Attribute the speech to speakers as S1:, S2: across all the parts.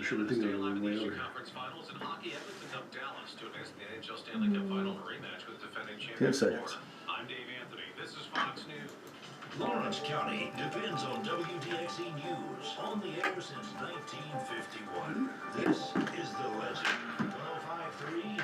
S1: should have taken it a long way over.
S2: Conference Finals and hockey Edmonton up Dallas to advance the NHL Stanley Cup Final rematch with defending
S3: 10
S2: champion
S3: seconds.
S2: Florida. I'm Dave Anthony. This is Fox News.
S4: Lawrence County depends on WDXE News. On the air since 1951. This is the legend. 105.3,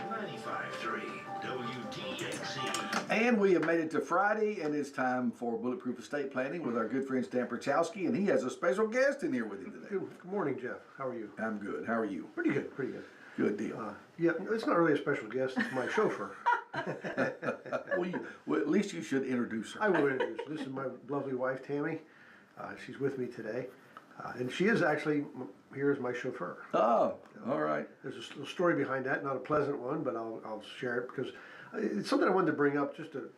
S4: 95.3, WDXE.
S3: And we have made it to Friday, and it's time for Bulletproof Estate Planning with our good friend Stan Pierchoski, and he has a special guest in here with him today.
S1: Good morning, Jeff. How are you?
S3: I'm good. How are you?
S1: Pretty good, pretty good.
S3: Good deal.
S1: Yeah, it's not really a special guest. It's my chauffeur.
S3: Well, at least you should introduce her.
S1: I will introduce her. This is my lovely wife, Tammy. She's with me today. And she is actually here as my chauffeur.
S3: Oh, all right.
S1: There's a little story behind that, not a pleasant one, but I'll share it because it's something I wanted to bring up just to,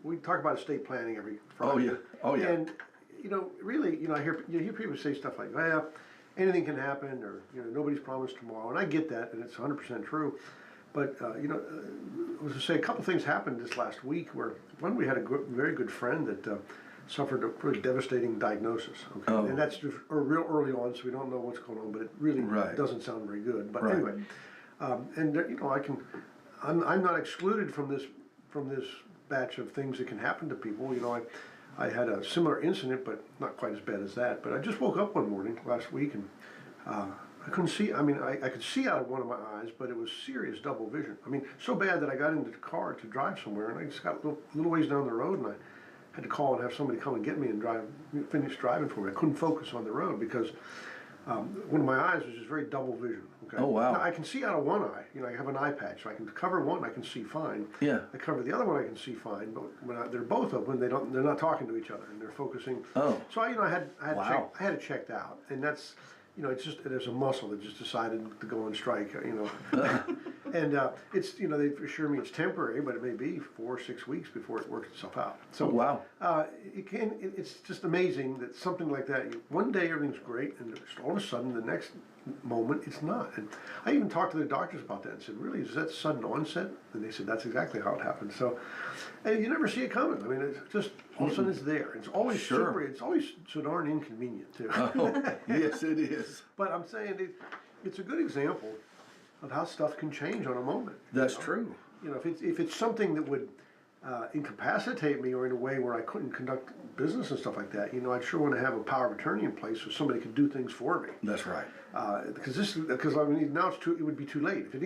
S1: we talk about estate planning every Friday.
S3: Oh, yeah. Oh, yeah.
S1: And, really, I hear people say stuff like, well, anything can happen, or, nobody's promised tomorrow. And I get that, and it's 100% true. But, I was to say a couple things happened this last week where, one, we had a very good friend that suffered a pretty devastating diagnosis. Okay?
S3: Oh.
S1: And that's real early on, so we don't know what's going on, but it really doesn't sound very good. But anyway, and I'm not excluded from this batch of things that can happen to people. I had a similar incident, but not quite as bad as that. But I just woke up one morning last week and I couldn't see. I mean, I could see out of one of my eyes, but it was serious double vision. I mean, so bad that I got into the car to drive somewhere, and I just got a little ways down the road, and I had to call and have somebody come and get me and finish driving for me. I couldn't focus on the road because one of my eyes was just very double vision. Okay?
S3: Oh, wow.
S1: Now, I can see out of one eye. I have an eye patch, so I can cover one. I can see fine.
S3: Yeah.
S1: I cover the other one. I can see fine. But when they're both open, they're not talking to each other, and they're focusing.
S3: Oh.
S1: So I had
S3: Wow.
S1: it checked out, and that's. It's just there's a muscle that just decided to go on strike. And it's they assure me it's temporary, but it may be 4 or 6 weeks before it works itself out. So
S3: wow.
S1: It's just amazing that something like that. One day everything's great, and just all of a sudden the next moment it's not. And I even talked to the doctors about that and said, "Really, is that sudden onset?" And they said, "That's exactly how it happened." So, and you never see it coming. I mean, it's just all of a sudden it's there. It's always It's always so darn inconvenient too.
S3: Oh, yes, it is.
S1: But I'm saying it's a good example of how stuff can change on a moment.
S3: That's true.
S1: If it's something that would incapacitate me or in a way where I couldn't conduct business and stuff like that, I'd sure want to have a power of attorney in place so somebody could do things for me.
S3: That's right.
S1: Because now it would be too late. If it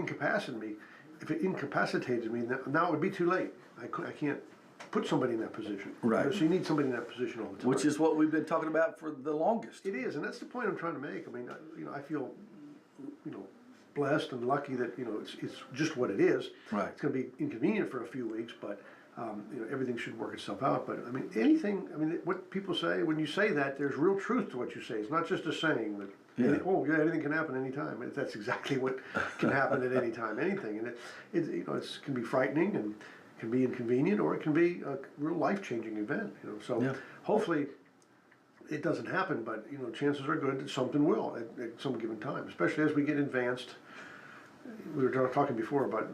S1: incapacitated me, now it would be too late. I can't put somebody in that position.
S3: Right.
S1: So you need somebody in that position all the time.
S3: Which is what we've been talking about for the longest.
S1: It is, and that's the point I'm trying to make. I mean, I feel, blessed and lucky that it's just what it is.
S3: Right.
S1: It's going to be inconvenient for a few weeks, but everything should work itself out. But I mean, anything. I mean, what people say when you say that, there's real truth to what you say. It's not just a saying that.
S3: Yeah.
S1: Anything can happen anytime. That's exactly what can happen at any time. Anything, and it can be frightening and can be inconvenient, or it can be a real life-changing event. So hopefully it doesn't happen, but chances are good that something will at some given time, especially as we get advanced. We were talking before about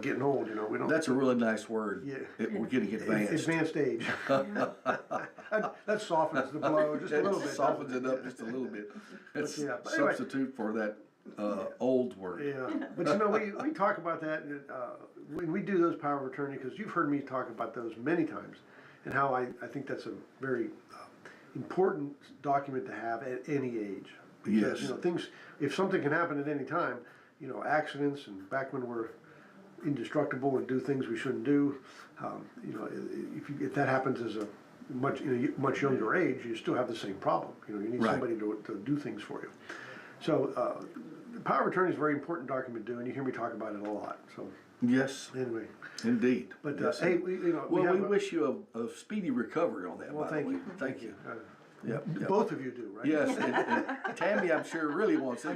S1: getting old. We don't.
S3: That's a really nice word.
S1: Yeah.
S3: We're getting advanced.
S1: Advanced age. that softens the blow just a little bit.
S3: Softens it up just a little bit. It's
S1: But anyway,
S3: substitute for that old word.
S1: Yeah, but we talk about that when we do those power of attorney, because you've heard me talk about those many times, and how I think that's a very important document to have at any age. Because,
S3: Yes.
S1: Things, if something can happen at any time, accidents, and back when we're indestructible and do things we shouldn't do, if that happens as a much younger age, you still have the same problem. You need somebody to do things for you. So the power of attorney is a very important document to do, and you hear me talk about it a lot. So
S3: yes,
S1: anyway,
S3: indeed.
S1: But
S3: yes.
S1: hey,
S3: we wish you a speedy recovery on that.
S1: Well, thank you.
S3: Thank you. Yep.
S1: Both of you do, right?
S3: Yes, and Tammy, I'm sure, really wants it.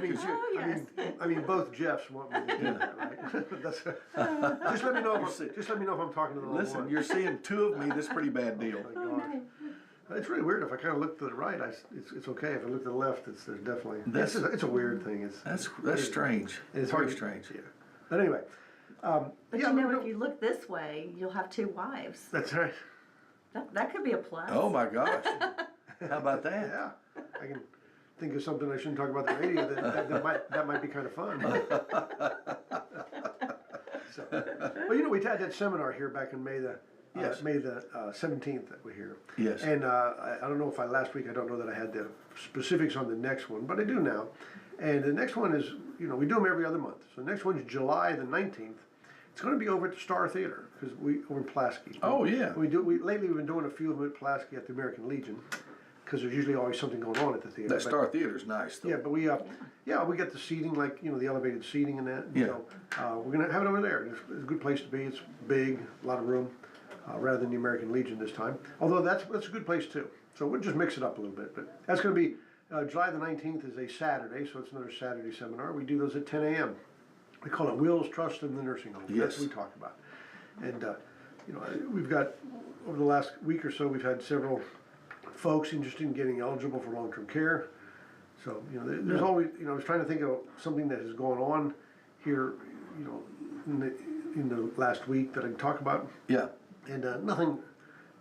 S1: I mean, both Jeffs want me to do that, right? Just let me know. Just let me know if I'm talking to the wrong one.
S3: Listen, you're seeing two of me. This is a pretty bad deal.
S1: Oh my gosh. It's really weird. If I kind of look to the right, it's okay. If I look to the left, there's definitely it's a weird thing.
S3: That's strange.
S1: It's
S3: very strange.
S1: Yeah. But anyway.
S5: But if you look this way, you'll have two wives.
S1: That's right.
S5: That could be a plus.
S3: Oh my gosh. How about that?
S1: Yeah. I can think of something I shouldn't talk about the radio, that might be kind of fun. So, well, you know, we had that seminar here back in May the 17th that we're here.
S3: Yes.
S1: And I don't know if last week, I don't know that I had the specifics on the next one, but I do now. And the next one is, you know, we do them every other month. So the next one's July the 19th. It's going to be over at the Star Theater, because over in Pulaski.
S3: Oh, yeah.
S1: Lately we've been doing a few of them at Pulaski at the American Legion, because there's usually always something going on at the theater.
S3: That Star Theater's nice, though.
S1: Yeah, but we get the seating, like, you know, the elevated seating and that.
S3: Yeah.
S1: So we're going to have it over there. It's a good place to be. It's big, a lot of room, rather than the American Legion this time. Although that's a good place too. So we'll just mix it up a little bit. But that's going to be July the 19th is a Saturday, so it's another Saturday seminar. We do those at 10 a.m. We call it Wills, Trust in the Nursing Home.
S3: Yes.
S1: That's what we talk about. And, you know, we've got, over the last week or so, we've had several folks interested in getting eligible for long-term care. So, you know, there's always, you know, I was trying to think of something that has gone on here, you know, in the last week that I can talk about.
S3: Yeah.
S1: And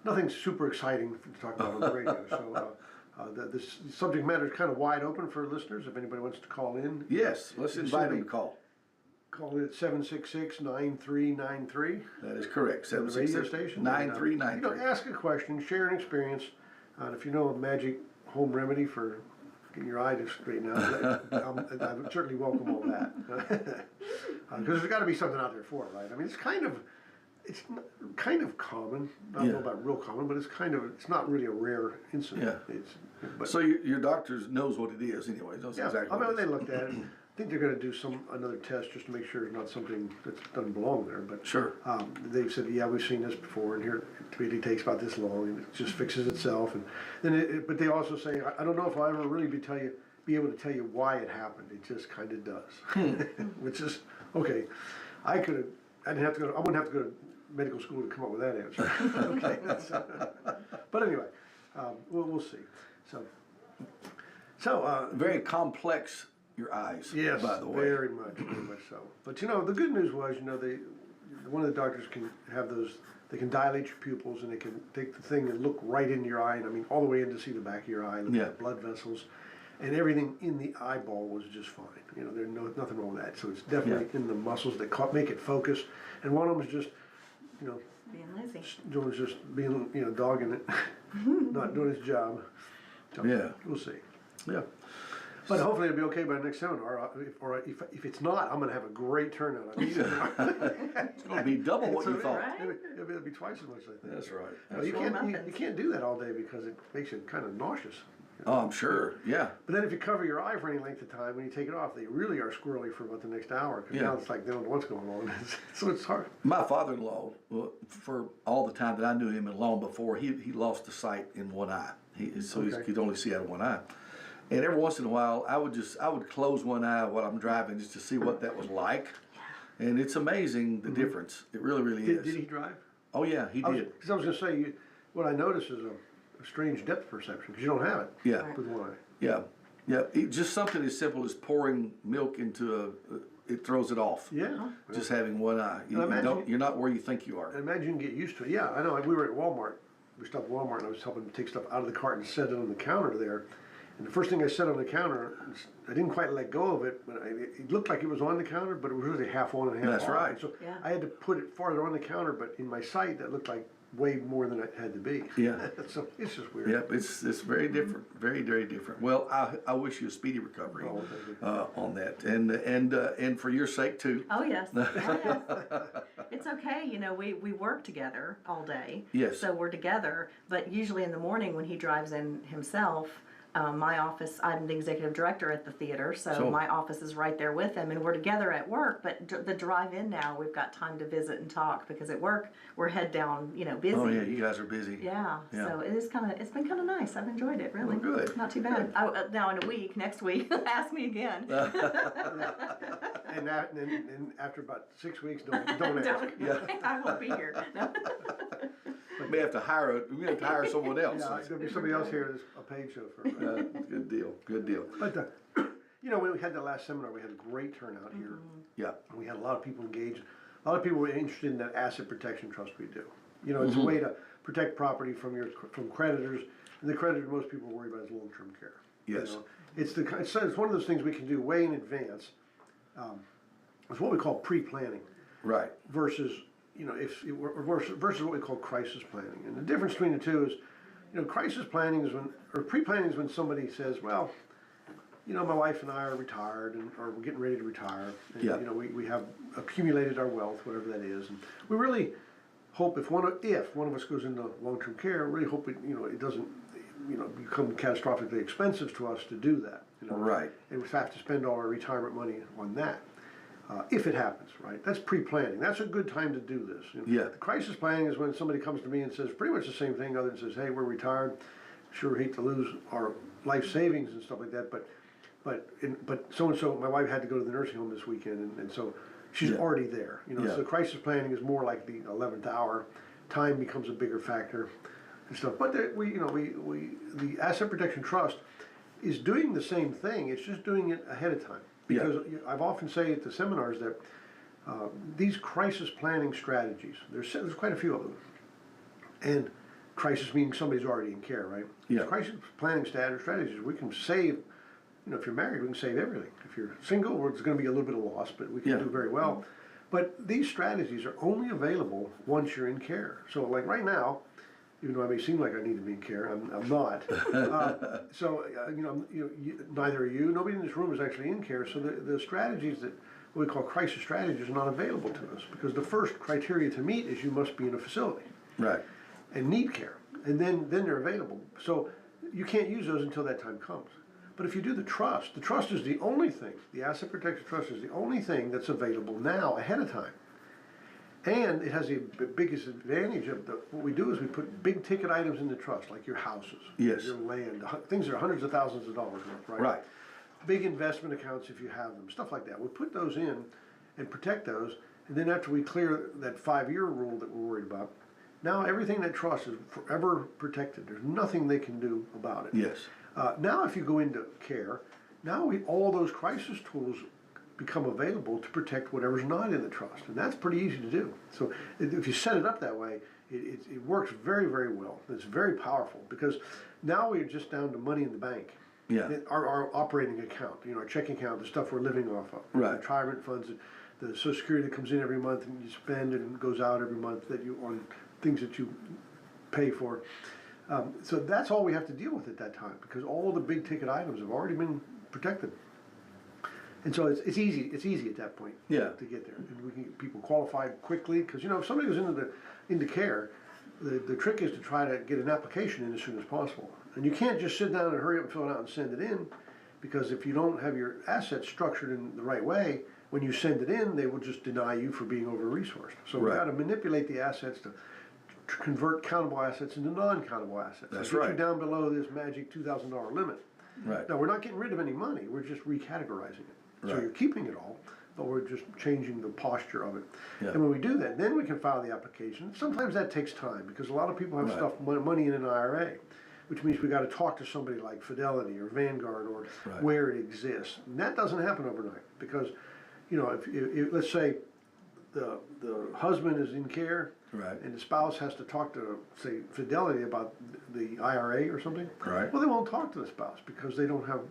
S1: nothing super exciting to talk about on the radio. So the subject matter is kind of wide open for listeners. If anybody wants to call in.
S3: Yes, let's invite them to call.
S1: Call in at 766-9393.
S3: That is correct.
S1: The radio station.
S3: 9393.
S1: You know, ask a question, share an experience. And if you know a magic home remedy for getting your eye to straighten out, I would certainly welcome all that. Because there's got to be something out there for it, right? I mean, it's kind of common. I don't know about real common, but it's not really a rare incident.
S3: Yeah. So your doctor knows what it is anyway. Knows exactly
S1: I mean,
S3: what
S1: they looked at it. I think they're going to do another test just to make sure it's not something that doesn't belong there. But
S3: sure.
S1: They've said, yeah, we've seen this before, and here it really takes about this long, and it just fixes itself. And then, but they also say, I don't know if I'll ever really be able to tell you why it happened. It just kind of does, which is okay. I wouldn't have to go to medical school to come up with that answer. Okay, but anyway, we'll see. So
S3: very complex. Your eyes,
S1: yes,
S3: by the way.
S1: very much so. But you know, the good news was, you know, one of the doctors can have those. They can dilate your pupils, and they can take the thing and look right into your eye, and I mean all the way in to see the back of your eye, look at the blood vessels, and everything in the eyeball was just fine. You know, there's nothing wrong with that. So it's definitely in the muscles that make it focus, and one of them is just, you know,
S5: Being lazy.
S1: Being, you know, dogging it, not doing his job. So,
S3: yeah,
S1: we'll see.
S3: Yeah.
S1: But hopefully it'll be okay by the next seminar. Or if it's not, I'm going to have a great turnout.
S3: It's going to be double what you thought.
S5: Right?
S1: It'll be twice as much, I think.
S3: That's right.
S1: You can't do that all day because it makes you kind of nauseous.
S3: Oh, I'm sure. Yeah.
S1: But then if you cover your eye for any length of time, when you take it off, they really are squirrely for about the next hour. Because now it's like they don't know what's going on. So it's hard.
S3: My father-in-law, for all the time that I knew him and long before, he lost the sight in one eye. He could only see out of one eye. And every once in a while, I would close one eye while I'm driving just to see what that was like. And it's amazing the difference. It really, really is.
S1: Did he drive?
S3: Oh yeah, he did.
S1: Because I was going to say, what I noticed is a strange depth perception because you don't have it.
S3: Yeah.
S1: With one eye.
S3: Yeah, yeah. Just something as simple as pouring milk into it throws it off.
S1: Yeah.
S3: Just having one eye. You're not where you think you are.
S1: I imagine you can get used to it. Yeah, I know. We were at Walmart. We stopped at Walmart and I was helping them take stuff out of the cart and set it on the counter there. And the first thing I set on the counter, I didn't quite let go of it, but it looked like it was on the counter, but it was really half on and half off.
S3: That's right.
S1: So I had to put it farther on the counter, but in my sight, that looked like way more than it had to be.
S3: Yeah.
S1: So it's just weird.
S3: Yep, it's very different, very, very different. Well, I wish you a speedy recovery on that, and for your sake too.
S5: Oh yes. Oh, yes. It's okay. You know, we work together all day.
S3: Yes.
S5: So we're together, but usually in the morning when he drives in himself. My office, I'm the executive director at the theater, so my office is right there with him, and we're together at work, but the drive in now, we've got time to visit and talk, because at work, we're head down, you know, busy.
S3: Oh yeah, you guys are busy.
S5: Yeah. So it's been kind of nice. I've enjoyed it, really.
S3: Well, good.
S5: Not too bad. Now in a week, next week, ask me again.
S1: And after about 6 weeks, don't ask.
S5: I won't be here. No.
S3: We may have to hire someone else.
S1: Yeah, there'll be somebody else here that's a paid chauffeur.
S3: Good deal. But
S1: you know, when we had the last seminar, we had a great turnout here.
S3: Yeah.
S1: We had a lot of people engaged. A lot of people were interested in that asset protection trust we do. You know, it's a way to protect property from creditors, and the creditor most people worry about is long-term care.
S3: Yes.
S1: It's one of those things we can do way in advance. It's what we call pre-planning.
S3: Right.
S1: Versus, versus what we call crisis planning. And the difference between the two is, crisis planning is or pre-planning is when somebody says, well, my wife and I are retired, or we're getting ready to retire, and we have accumulated our wealth, whatever that is, and we really hope if one of us goes into long-term care, really hope it doesn't become catastrophically expensive to us to do that.
S3: Right.
S1: And we have to spend all our retirement money on that. If it happens, right? That's pre-planning. That's a good time to do this.
S3: Yeah.
S1: The crisis planning is when somebody comes to me and says pretty much the same thing, other than says, "Hey, we're retired. Sure hate to lose our life savings and stuff like that, but so and so, my wife had to go to the nursing home this weekend, and so she's already there. So crisis planning is more like the 11th hour. Time becomes a bigger factor and stuff. But the Asset Protection Trust is doing the same thing. It's just doing it ahead of time. Because I've often say at the seminars that these crisis planning strategies, there's quite a few of them, and crisis meaning somebody's already in care, right?
S3: Yeah.
S1: Crisis planning strategies, we can save, if you're married, we can save everything. If you're single, it's going to be a little bit of loss, but we can do very well. But these strategies are only available once you're in care. So like right now, even though I may seem like I need to be in care, I'm not. Neither are you. Nobody in this room is actually in care. So the strategies that what we call crisis strategies are not available to us because the first criteria to meet is you must be in a facility,
S3: right,
S1: and need care, and then they're available. So you can't use those until that time comes. But if you do the trust is the only thing. The Asset Protection Trust is the only thing that's available now ahead of time. And it has the biggest advantage of what we do is we put big ticket items in the trust, like your houses, your land, things that are hundreds of thousands of dollars worth, right?
S3: Right.
S1: Big investment accounts if you have them, stuff like that. We put those in and protect those, and then after we clear that 5-year rule that we're worried about, now everything in that trust is forever protected. There's nothing they can do about it.
S3: Yes.
S1: Now if you go into care, now all those crisis tools become available to protect whatever's not in the trust, and that's pretty easy to do. So if you set it up that way, it works very, very well. It's very powerful because now we're just down to money in the bank.
S3: Yeah.
S1: Our operating account, our checking account, the stuff we're living off of.
S3: Right.
S1: Retirement funds, the Social Security that comes in every month and you spend and goes out every month on things that you pay for. So that's all we have to deal with at that time because all the big ticket items have already been protected. And so it's easy. It's easy at that point to get there, and we can get people qualified quickly. Because if somebody goes into care, the trick is to try to get an application in as soon as possible. And you can't just sit down and hurry up and fill it out and send it in, because if you don't have your assets structured in the right way, when you send it in, they will just deny you for being over-resourced. So we've got to manipulate the assets to convert countable assets into non-countable assets.
S3: That's
S1: get you down below this magic $2,000 limit.
S3: Right.
S1: Now we're not getting rid of any money. We're just recategorizing it. So
S3: Right.
S1: you're keeping it all, but we're just changing the posture of it.
S3: Yeah.
S1: And when we do that, then we can file the application. Sometimes that takes time because a lot of people have stuff, money in an IRA, which means we got to talk to somebody like Fidelity or Vanguard or where it exists. And that doesn't happen overnight because, if let's say the husband is in care, and the spouse has to talk to, say, Fidelity about the IRA or something.
S3: Right.
S1: Well, they won't talk to the spouse because they don't have.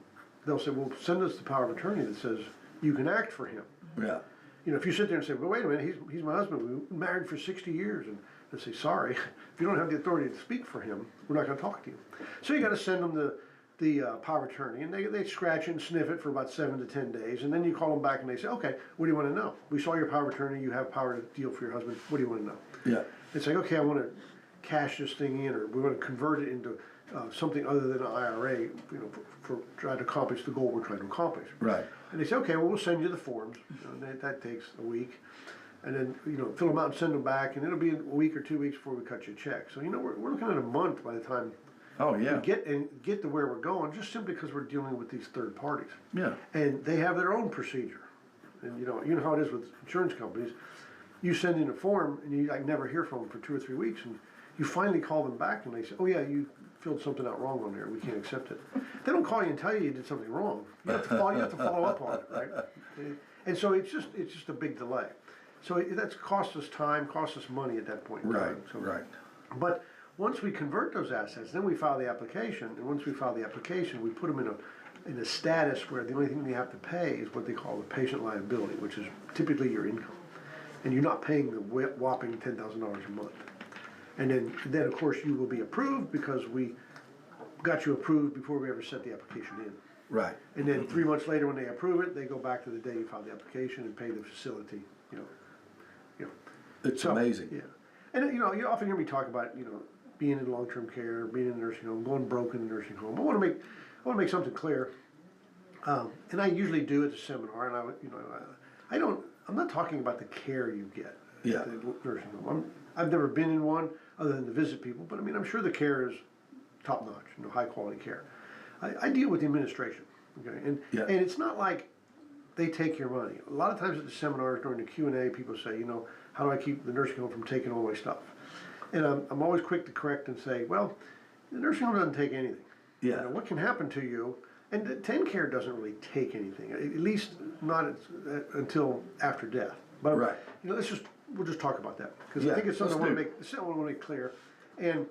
S1: They'll say, well, send us the power of attorney that says you can act for him.
S3: Yeah.
S1: If you sit there and say, well, wait a minute, he's my husband, we've been married for 60 years, and they say, sorry, if you don't have the authority to speak for him, we're not going to talk to you. So you got to send them the power of attorney, and they scratch it and sniff it for about 7 to 10 days, and then you call them back and they say, okay, what do you want to know? We saw your power of attorney, you have power to deal for your husband, what do you want to know?
S3: Yeah.
S1: It's like, okay, I want to cash this thing in, or we want to convert it into something other than an IRA, for trying to accomplish the goal we're trying to accomplish.
S3: Right.
S1: And they say, okay, well, we'll send you the forms. And that takes a week. And then, fill them out and send them back, and it'll be a week or 2 weeks before we cut you a check. So, we're looking at a month by the time we get to where we're going, just simply because we're dealing with these third parties.
S3: Yeah.
S1: And they have their own procedure. And, you know how it is with insurance companies. You send in a form, and you never hear from them for 2 or 3 weeks, and you finally call them back, and they say, oh, yeah, you filled something out wrong on there. We can't accept it. They don't call you and tell you did something wrong. You have to follow up on it, right? And so it's just a big delay. So that's cost us time, cost us money at that point in time. So,
S3: Right.
S1: But once we convert those assets, then we file the application, and once we file the application, we put them in a status where the only thing they have to pay is what they call the patient liability, which is typically your income. And you're not paying the whopping $10,000 a month. And then of course you will be approved because we got you approved before we ever set the application in.
S3: Right.
S1: And then 3 months later, when they approve it, they go back to the day you filed the application and pay the facility,
S3: It's amazing.
S1: Yeah. And you often hear me talk about, being in long-term care, being in a nursing home, going broke in a nursing home. I want to make something clear. And I usually do at the seminar, and I'm not talking about the care you get
S3: Yeah.
S1: at the nursing home. I've never been in one other than to visit people, but I'm sure the care is top-notch, high quality care. I deal with the administration, okay, and it's not like they take your money. A lot of times at the seminars during the Q&A, people say, how do I keep the nursing home from taking all my stuff? And I'm always quick to correct and say, well, the nursing home doesn't take anything.
S3: Yeah.
S1: What can happen to you? And the TennCare doesn't really take anything, at least not until after death. But
S3: right.
S1: We'll just talk about that because I think it's something I want to make clear. And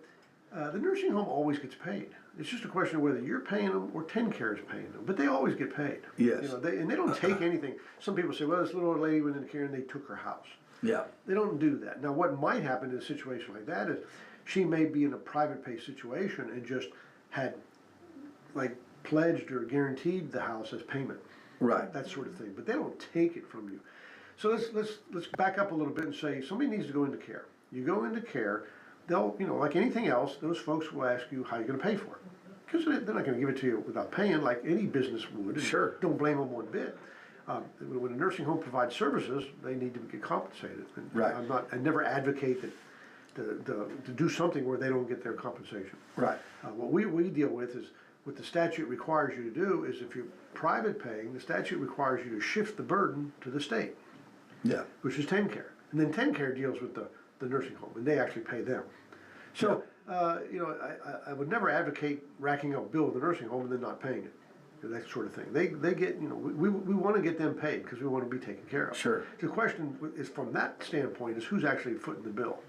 S1: the nursing home always gets paid. It's just a question of whether you're paying them or TennCare is paying them, but they always get paid.
S3: Yes.
S1: And they don't take anything. Some people say, well, this little old lady went into care and they took her house.
S3: Yeah.
S1: They don't do that. Now, what might happen in a situation like that is she may be in a private pay situation and just had pledged or guaranteed the house as payment.
S3: Right.
S1: That sort of thing. But they don't take it from you. So let's back up a little bit and say somebody needs to go into care. You go into care, they'll, like anything else, those folks will ask you how you're going to pay for it. Because they're not going to give it to you without paying like any business would. And
S3: sure.
S1: Don't blame them one bit. When a nursing home provides services, they need to get compensated. And
S3: right.
S1: I never advocate to do something where they don't get their compensation.
S3: Right.
S1: What we deal with is what the statute requires you to do is if you're private paying, the statute requires you to shift the burden to the state.
S3: Yeah.
S1: Which is TennCare. And then TennCare deals with the nursing home, and they actually pay them. So, I would never advocate racking up a bill with the nursing home and then not paying it. That sort of thing. They get, we want to get them paid because we want to be taken care of.
S3: Sure.
S1: The question is from that standpoint is who's actually footing the bill.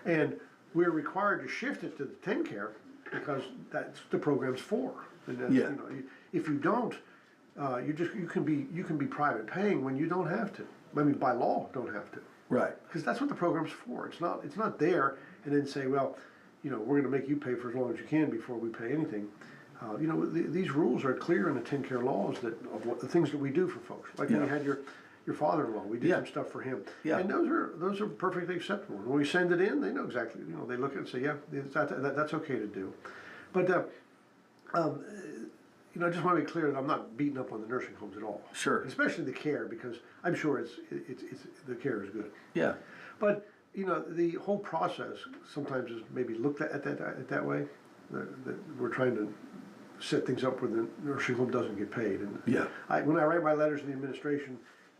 S1: And we're required to shift it to the TennCare because that's the program's for. And that's, if you don't, you can be private paying when you don't have to. I mean, by law, don't have to.
S3: Right.
S1: Because that's what the program's for. It's not there and then say, well, we're going to make you pay for as long as you can before we pay anything. These rules are clear in the TennCare laws of what the things that we do for folks. Like when you had your father-in-law, we did some stuff for him. Yeah. And those are perfectly acceptable. When we send it in, they know exactly. They look at it and say, yeah, that's okay to do. But I just want to be clear that I'm not beating up on the nursing homes at all.
S3: Sure.
S1: Especially the care because I'm sure it's the care is good.
S3: Yeah.
S1: But the whole process sometimes is maybe looked at that way. That we're trying to set things up where the nursing home doesn't get paid. And when I write my letters to the administration,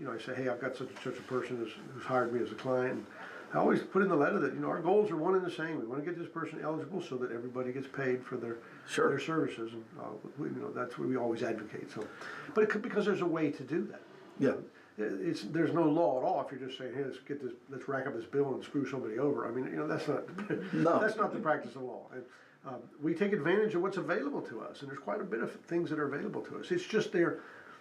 S1: I say, hey, I've got such and such a person who's hired me as a client. And I always put in the letter that our goals are one and the same. We want to get this person eligible so that everybody gets paid for their services, and that's what we always advocate. So, but because there's a way to do that.
S3: Yeah.
S1: There's no law at all if you're just saying, hey, let's rack up this bill and screw somebody over. I mean, that's not that's not the practice of law. And, we take advantage of what's available to us, and there's quite a bit of things that are available to us. It's just they're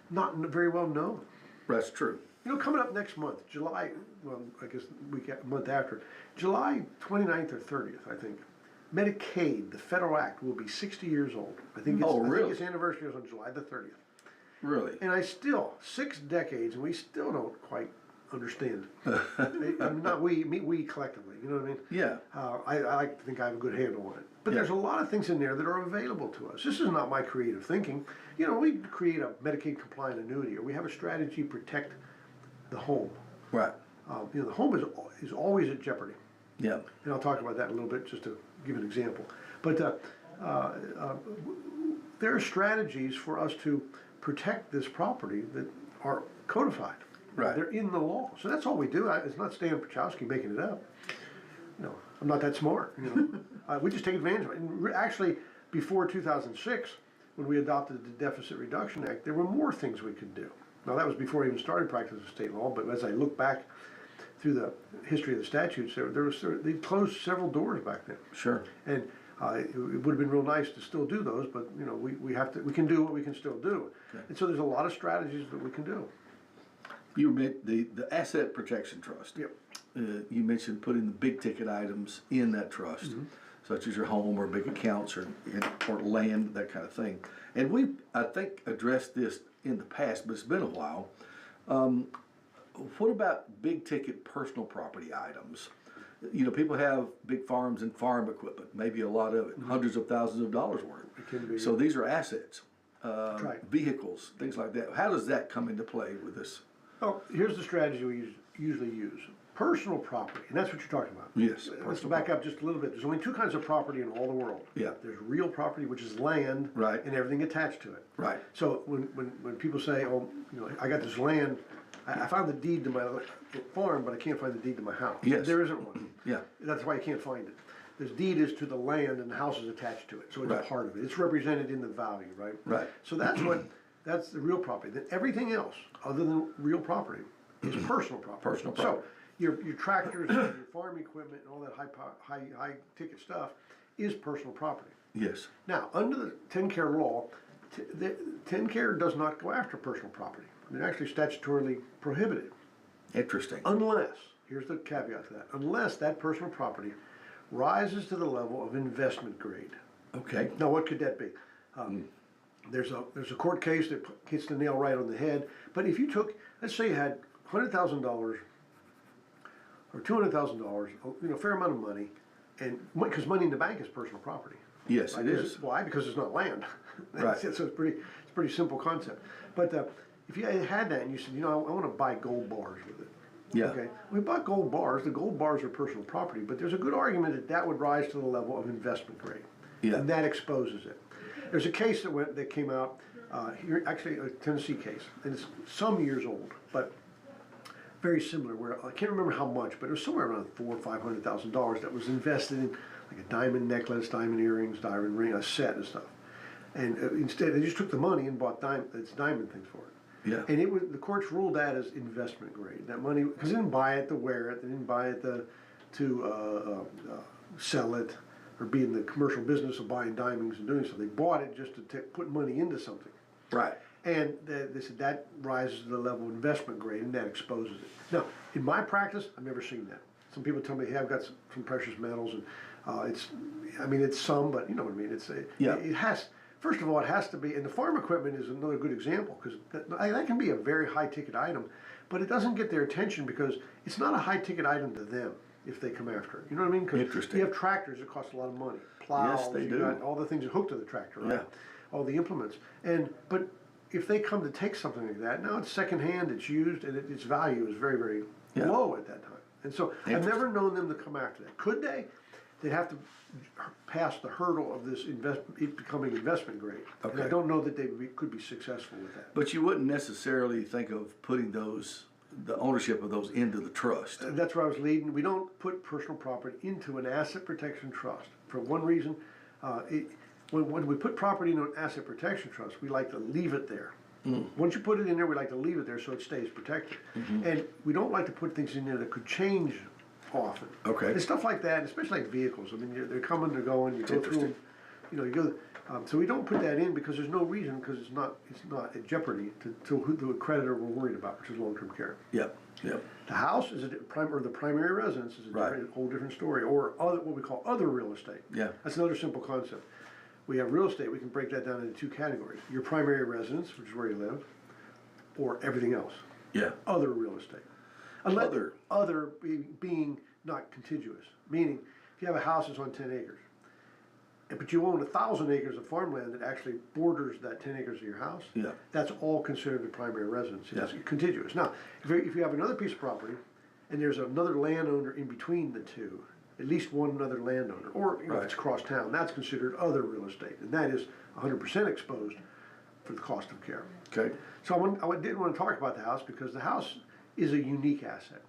S1: not very well known.
S3: That's true.
S1: Coming up next month, July, well, I guess a month after, July 29th or 30th, I think, Medicaid, the federal act, will be 60 years old. I think its anniversary is on July the 30th. Really? And 6 decades, and we still don't quite understand it. Not we collectively, you know what I mean? Yeah. I like to think I have a good handle on it. But there's a lot of things in there that are available to us. This is not my creative thinking. We create a Medicaid compliant annuity, or we have a strategy to protect the home. Right. The home is always at jeopardy. Yeah. And I'll talk about that in a little bit just to give an example. But there are strategies for us to protect this property that are codified. Right. They're in the law. So that's all we do. It's not Stan Pierchoski making it up. I'm not that smart. We just take advantage of it. And actually, before 2006, when we adopted the Deficit Reduction Act, there were more things we could do. Now, that was before I even started practicing state law, but as I look back through the history of the statutes, they closed several doors back then.
S3: Sure.
S1: And it would have been real nice to still do those, but you know, we can do what we can still do.
S3: Okay.
S1: And so there's a lot of strategies that we can do.
S3: You meant the asset protection trust.
S1: Yep.
S3: You mentioned putting the big ticket items in that trust, such as your home or big accounts or land, that kind of thing. And we've, I think, addressed this in the past, but it's been a while. What about big ticket personal property items? You know, people have big farms and farm equipment, maybe a lot of it, hundreds of thousands of dollars worth.
S1: It can be.
S3: So these are assets,
S1: Right.
S3: vehicles, things like that. How does that come into play with this?
S1: Well, here's the strategy we usually use. Personal property, and that's what you're talking about.
S3: Yes.
S1: Let's back up just a little bit. There's only two kinds of property in all the world.
S3: Yeah.
S1: There's real property, which is land,
S3: Right.
S1: and everything attached to it.
S3: Right.
S1: So when people say, oh, you know, I got this land, I found the deed to my farm, but I can't find the deed to my house.
S3: Yes.
S1: There isn't one.
S3: Yeah.
S1: That's why you can't find it. This deed is to the land and the house is attached to it, so it's
S3: Right.
S1: a part of it. It's represented in the value, right?
S3: Right.
S1: So that's the real property. Then everything else, other than real property, is personal property.
S3: Personal property.
S1: So your tractors, and your farm equipment, and all that high ticket stuff is personal property.
S3: Yes.
S1: Now, under the 10-care law, the 10-care does not go after personal property. They're actually statutorily prohibited.
S3: Interesting.
S1: Unless, here's the caveat to that, unless that personal property rises to the level of investment grade.
S3: Okay.
S1: Now, what could that be? There's a court case that hits the nail right on the head. But if you took, let's say you had $100,000 or $200,000, you know, a fair amount of money, and because money in the bank is personal property.
S3: Yes,
S1: Right?
S3: it is.
S1: Why? Because it's not land.
S3: Right.
S1: So it's a pretty simple concept. But if you had that and you said, you know, I want to buy gold bars with it.
S3: Yeah.
S1: Okay. We bought gold bars. The gold bars are personal property, but there's a good argument that would rise to the level of investment grade.
S3: Yeah.
S1: And that exposes it. There's a case that came out here, actually a Tennessee case, and it's some years old, but very similar. Where I can't remember how much, but it was somewhere around $400,000 or $500,000 that was invested in like a diamond necklace, diamond earrings, diamond ring, a set and stuff. And instead, they just took the money and bought diamond things for it.
S3: Yeah.
S1: And the courts ruled that as investment grade. That money, because they didn't buy it to wear it, they didn't buy it to sell it or be in the commercial business of buying diamonds and doing so. They bought it just to put money into something.
S3: Right.
S1: And they said that rises to the level of investment grade, and that exposes it. Now, in my practice, I've never seen that. Some people tell me, hey, I've got some precious metals, and it's some, but you know what I mean. It has. First of all, it has to be, and the farm equipment is another good example, because that can be a very high-ticket item, but it doesn't get their attention because it's not a high-ticket item to them if they come after it. You know what I mean? 'Cause
S3: Interesting.
S1: you have tractors that cost a lot of money. Plows,
S3: Yes, they
S1: you
S3: do.
S1: got all the things that hook to the tractor, right?
S3: Yeah.
S1: All the implements. But if they come to take something like that, now it's secondhand, it's used, and its value is very, very
S3: Yeah.
S1: low at that time. And so I've never known them to come after that. Could they? They'd have to pass the hurdle of it becoming investment grade. And I
S3: Okay.
S1: don't know that they could be successful with that.
S3: But you wouldn't necessarily think of putting the ownership of those into the trust.
S1: That's where I was leading. We don't put personal property into an asset protection trust for one reason. When we put property into an asset protection trust, we like to leave it there. Once you put it in there, we like to leave it there so it stays protected. And we don't like to put things in there that could change often.
S3: Okay.
S1: And stuff like that, especially like vehicles. I mean, they're coming, they're going. You go through them. You know, you go. So we don't put that in because there's no reason, because it's not at jeopardy to who the creditor we're worried about, which is long-term care.
S3: Yep. Yep.
S1: The house is the primary residence is a whole different story, or what we call other real estate.
S3: Yeah.
S1: That's another simple concept. We have real estate. We can break that down into two categories: your primary residence, which is where you live, or everything else.
S3: Yeah.
S1: Other real estate. Other being not contiguous, meaning if you have a house that's on 10 acres, but you own 1,000 acres of farmland that actually borders that 10 acres of your house,
S3: Yeah.
S1: that's all considered the primary residence. It's
S3: Yeah.
S1: contiguous. Now, if you have another piece of property and there's another landowner in between the two, at least one other landowner, or if it's across town, that's considered other real estate, and that is 100% exposed for the cost of care.
S3: Okay.
S1: So I did want to talk about the house because the house is a unique asset,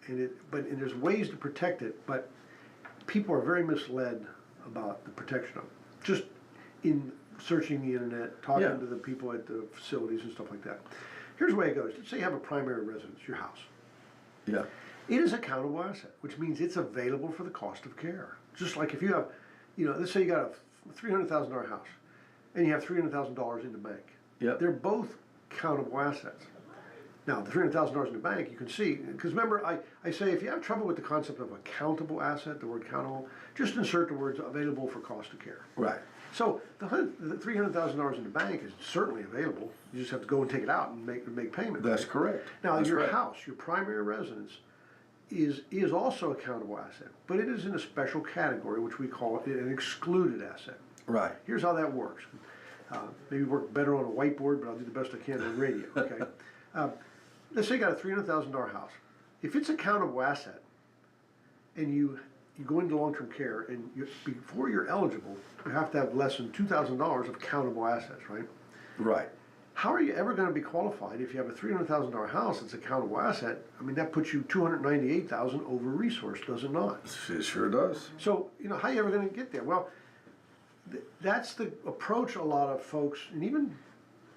S1: and there's ways to protect it, but people are very misled about the protection of it. Just in searching the internet, talking to the people at the facilities and stuff like that. Here's the way it goes. Let's say you have a primary residence, your house.
S3: Yeah.
S1: It is a countable asset, which means it's available for the cost of care. Just like if you have, let's say you got a $300,000 house and you have $300,000 in the bank.
S3: Yep.
S1: They're both countable assets. Now, the $300,000 in the bank, you can see, because remember, I say if you have trouble with the concept of a countable asset, the word countable, just insert the words available for cost of care.
S3: Right.
S1: So the $300,000 in the bank is certainly available. You just have to go and take it out and make payment.
S3: That's correct.
S1: Now,
S3: That's
S1: your
S3: right.
S1: house, your primary residence, is also a countable asset, but it is in a special category, which we call it an excluded asset.
S3: Right.
S1: Here's how that works. Maybe work better on a whiteboard, but I'll do the best I can on radio, okay? Let's say you got a $300,000 house. If it's a countable asset, and you go into long-term care, and before you're eligible, you have to have less than $2,000 of countable assets, right?
S3: Right.
S1: How are you ever going to be qualified if you have a $300,000 house that's a countable asset? I mean, that puts you $298,000 over resource, does it not?
S3: It sure does.
S1: So, how are you ever going to get there? Well, that's the approach a lot of folks, and even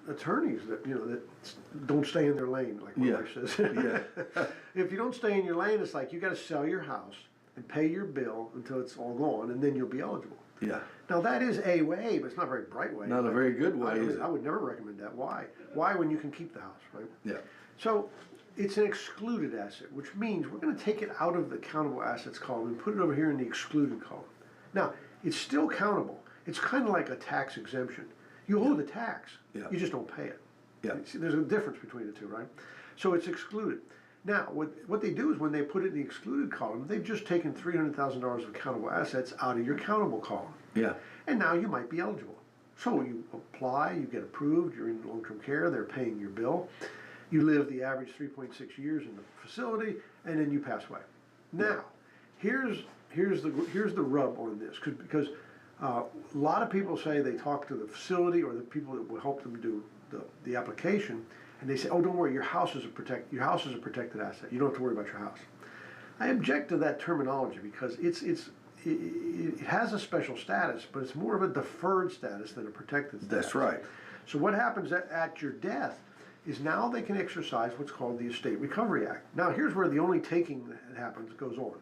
S1: attorneys that don't stay in their lane, like my wife says.
S3: Yeah.
S1: If you don't stay in your lane, it's like you got to sell your house and pay your bill until it's all gone, and then you'll be eligible.
S3: Yeah.
S1: Now that is a way, but it's not a very bright way.
S3: Not a very good way, is it?
S1: I would never recommend that. Why? Why when you can keep the house, right?
S3: Yeah.
S1: So it's an excluded asset, which means we're going to take it out of the countable assets column and put it over here in the excluded column. Now, it's still countable. It's kind of like a tax exemption. You owe the tax, you just don't pay it.
S3: Yeah.
S1: See, there's a difference between the two, right? So it's excluded. Now, what they do is when they put it in the excluded column, they've just taken $300,000 of countable assets out of your countable column.
S3: Yeah.
S1: And now you might be eligible. So you apply, you get approved, you're in long-term care, they're paying your bill. You live the average 3.6 years in the facility, and then you pass away. Now, here's the rub on this, because a lot of people say they talk to the facility or the people that will help them do the application, and they say, "Oh, don't worry, your house is a protected asset. You don't have to worry about your house." I object to that terminology because it has a special status, but it's more of a deferred status than a protected status.
S3: That's right.
S1: So what happens at your death is now they can exercise what's called the Estate Recovery Act. Now here's where the only taking that happens goes on.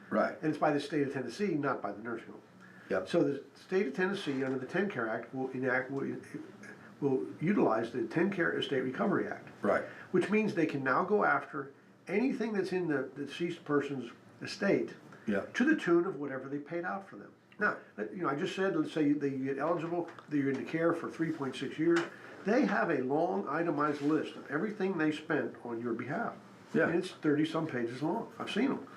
S3: Right.
S1: And it's by the state of Tennessee, not by the nursing home.
S3: Yep.
S1: So the state of Tennessee, under the TennCare Act, will utilize the TennCare Estate Recovery Act.
S3: Right.
S1: Which means they can now go after anything that's in the deceased person's estate to the tune of whatever they paid out for them. Now, I just said, let's say that you get eligible, that you're in the care for 3.6 years. They have a long itemized list of everything they spent on your behalf.
S3: Yeah.
S1: And it's 30-some pages long. I've seen them.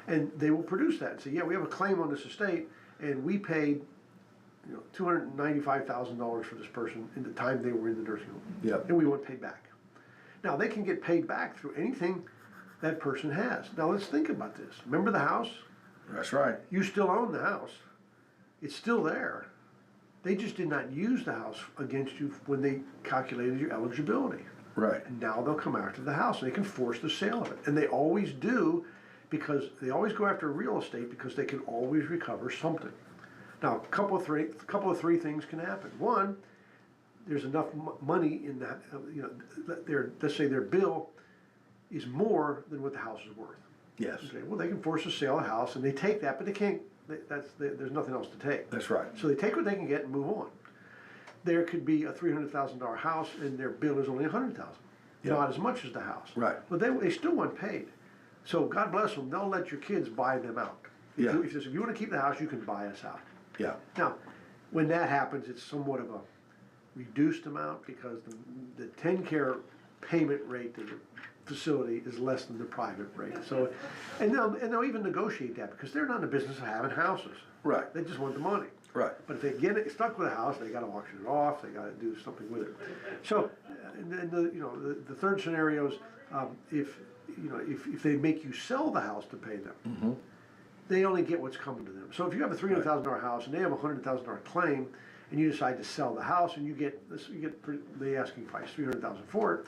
S1: And they will produce that and say, yeah, we have a claim on this estate, and we paid $295,000 for this person in the time they were in the nursing home.
S3: Yep.
S1: And we want paid back. Now, they can get paid back through anything that person has. Now, let's think about this. Remember the house?
S3: That's right.
S1: You still own the house. It's still there. They just did not use the house against you when they calculated your eligibility.
S3: Right.
S1: And now they'll come after the house, and they can force the sale of it. And they always do, because they always go after real estate because they can always recover something. Now, a couple of three things can happen. One, there's enough money in that, let's say their bill is more than what the house is worth.
S3: Yes.
S1: Okay, well, they can force a sale of the house, and they take that, but they can't. There's nothing else to take.
S3: That's right.
S1: So they take what they can get and move on. There could be a $300,000 house, and their bill is only $100,000.
S3: Yep.
S1: Not as much as the house.
S3: Right.
S1: But they still want paid. So God bless them. They'll let your kids buy them out. If you want to keep the house, you can buy us out.
S3: Yeah.
S1: Now, when that happens, it's somewhat of a reduced amount because the TennCare payment rate to the facility is less than the private rate. So, and they'll even negotiate that because they're not in the business of having houses.
S3: Right.
S1: They just want the money.
S3: Right.
S1: But if they get stuck with a house, they got to auction it off. They got to do something with it. So, and then the third scenario is if they make you sell the house to pay them, they only get what's coming to them. So if you have a $300,000 house and they have a $100,000 claim, and you decide to sell the house and you get the asking price, $300,000 for it,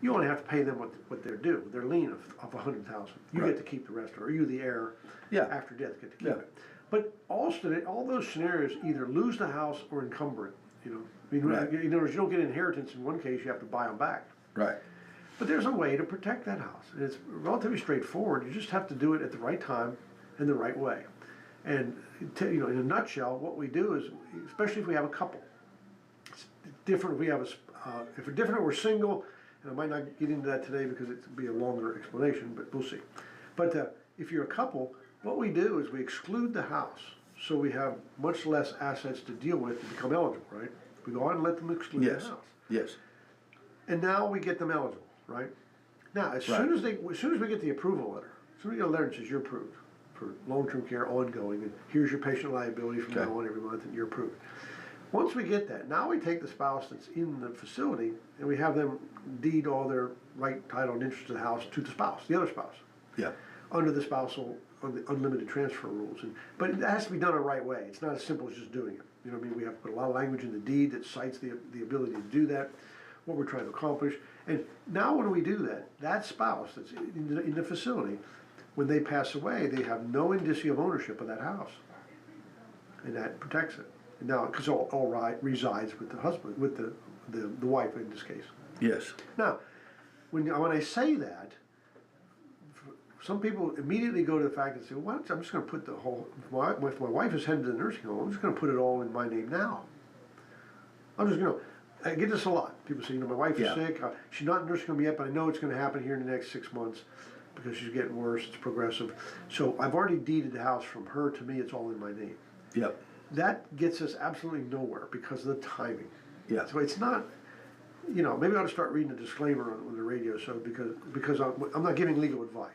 S1: you only have to pay them what they're due. Their lien of $100,000. You get to keep the rest, or you, the heir, after death, get to keep it. But also, all those scenarios either lose the house or encumber it. In other words, you don't get inheritance in one case; you have to buy them back.
S3: Right.
S1: But there's a way to protect that house. And it's relatively straightforward. You just have to do it at the right time and the right way. And in a nutshell, what we do is, especially if we have a couple, it's different if we have if we're single, and I might not get into that today because it would be a longer explanation, but we'll see. But if you're a couple, what we do is we exclude the house, so we have much less assets to deal with to become eligible, right? We go on and let them exclude the house.
S3: Yes.
S1: And now we get them eligible, right? Now, as soon as we get the approval letter, as soon as we get a letter that says you're approved for long-term care ongoing, and here's your patient liability from now on every month, and you're approved. Once we get that, now we take the spouse that's in the facility and we have them deed all their right, title, and interest to the house to the spouse, the other spouse.
S3: Yeah.
S1: Under the spousal, the unlimited transfer rules. But it has to be done the right way. It's not as simple as just doing it. You know what I mean? We have to put a lot of language in the deed that cites the ability to do that, what we're trying to accomplish. And now when we do that, that spouse that's in the facility, when they pass away, they have no indicia of ownership of that house. And that protects it. And now, because all resides with the husband, with the wife in this case. Yes. Now, when I say that, some people immediately go to the fact and say, well, I'm just going to put the whole, if my wife is headed to the nursing home, I'm just going to put it all in my name now. I'm just going to, I get this a lot. People say, my wife is sick, she's not in the nursing home yet, but I know it's going to happen here in the next 6 months because she's getting worse, it's progressive. So I've already deeded the house from her to me, it's all in my name. Yep. That gets us absolutely nowhere because of the timing. Yeah. So it's not, maybe I ought to start reading the disclaimer on the radio show because I'm not giving legal advice.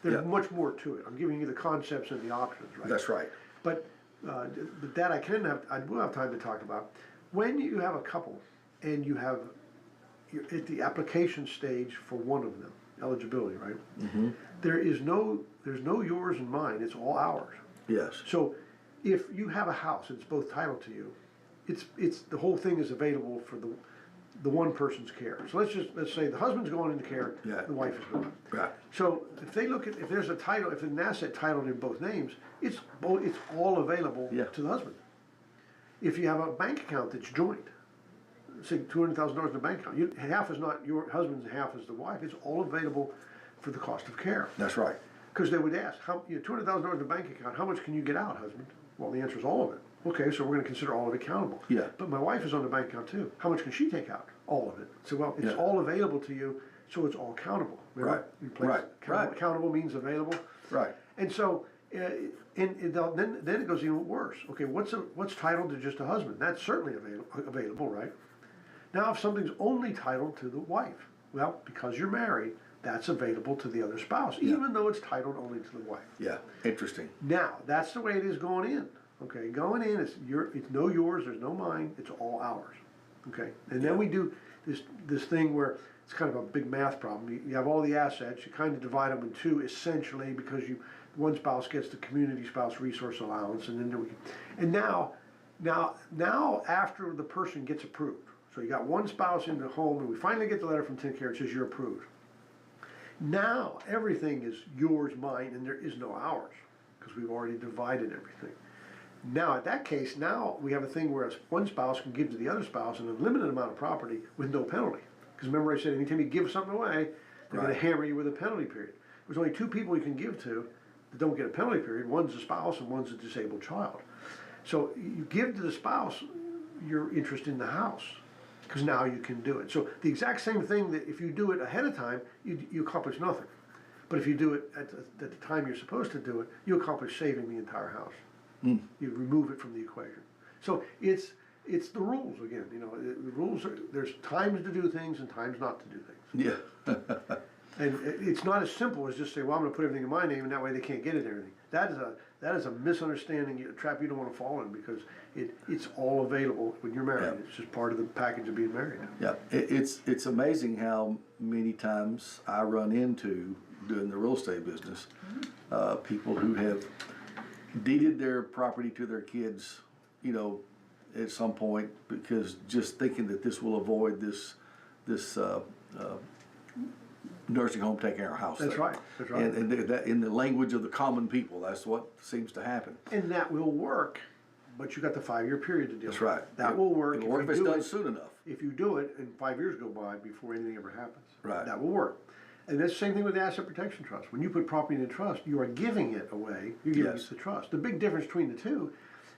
S1: There's much more to it. I'm giving you the concepts and the options, right? That's right. But that I will have time to talk about. When you have a couple and you're at the application stage for one of them, eligibility, right? Mm-hmm. There's no yours and mine. It's all ours. Yes. So if you have a house, it's both titled to you. It's the whole thing is available for the one person's care. So let's say the husband's going into care, the wife is not. Right. So if there's a title, if an asset titled in both names, it's all available to the husband. If you have a bank account that's joint, say $200,000 in a bank account, half is not your husband's, half is the wife. It's all available for the cost of care. That's right. Because they would ask, $200,000 in a bank account, how much can you get out, husband? Well, the answer is all of it. Okay, so we're going to consider all of it countable. Yeah. But my wife is on the bank account too. How much can she take out? All of it. So, well, it's all available to you, so it's all countable. Remember? Right. Countable means available. Right. And so, then it goes even worse. Okay, what's titled to just a husband? That's certainly available, right? Now, if something's only titled to the wife, well, because you're married, that's available to the other spouse, even though it's titled only to the wife. Yeah, interesting. Now, that's the way it is going in. Okay, going in, it's no yours, there's no mine, it's all ours. Okay, and then we do this thing where it's kind of a big math problem. You have all the assets, you kind of divide them in two essentially because one spouse gets the community spouse resource allowance, and then now after the person gets approved, so you got one spouse in the home, and we finally get the letter from TennCare that says you're approved. Now everything is yours, mine, and there is no ours because we've already divided everything. Now, at that case, now we have a thing where one spouse can give to the other spouse an unlimited amount of property with no penalty. Because remember I said anytime you give something away, they're going to hammer you with a penalty period. There's only two people you can give to that don't get a penalty period. One's a spouse and one's a disabled child. So you give to the spouse your interest in the house because now you can do it. So the exact same thing that if you do it ahead of time, you accomplish nothing. But if you do it at the time you're supposed to do it, you accomplish saving the entire house. You remove it from the equation. So it's the rules again. The rules are there's times to do things and times not to do things. Yeah. And it's not as simple as just say, well, I'm going to put everything in my name, and that way they can't get it and everything. That is a misunderstanding, a trap you don't want to fall in because it's all available when you're married. Yeah. It's just part of the package of being married. Yeah. It's amazing how many times I run into doing the real estate business people who have deeded their property to their kids, at some point because just thinking that this will avoid this nursing home taking our house. That's right. That's right. And that in the language of the common people, that's what seems to happen. And that will work but you got the 5-year period to deal with.
S3: That's right.
S1: That will work.
S3: It'll work if it's done soon enough.
S1: If you do it and 5 years go by before anything ever happens.
S3: Right.
S1: That will work. And that's the same thing with the asset protection trust. When you put property in a trust, you are giving it away. You're giving it to the trust. The big difference between the two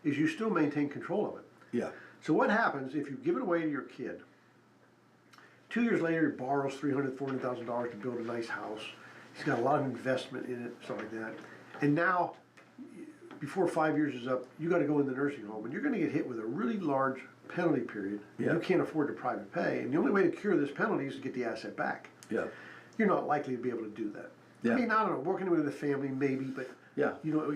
S1: is you still maintain control of it.
S3: Yeah.
S1: So what happens if you give it away to your kid? 2 years later, he borrows $300,000, $400,000 to build a nice house. He's got a lot of investment in it, stuff like that. And now, before 5 years is up, you got to go in the nursing home, and you're going to get hit with a really large penalty period.
S3: Yeah.
S1: You can't afford to private pay, and the only way to cure this penalty is to get the asset back.
S3: Yeah.
S1: You're not likely to be able to do that.
S3: Yeah.
S1: I mean, I don't know, working with a family maybe, but
S3: Yeah.
S1: you know,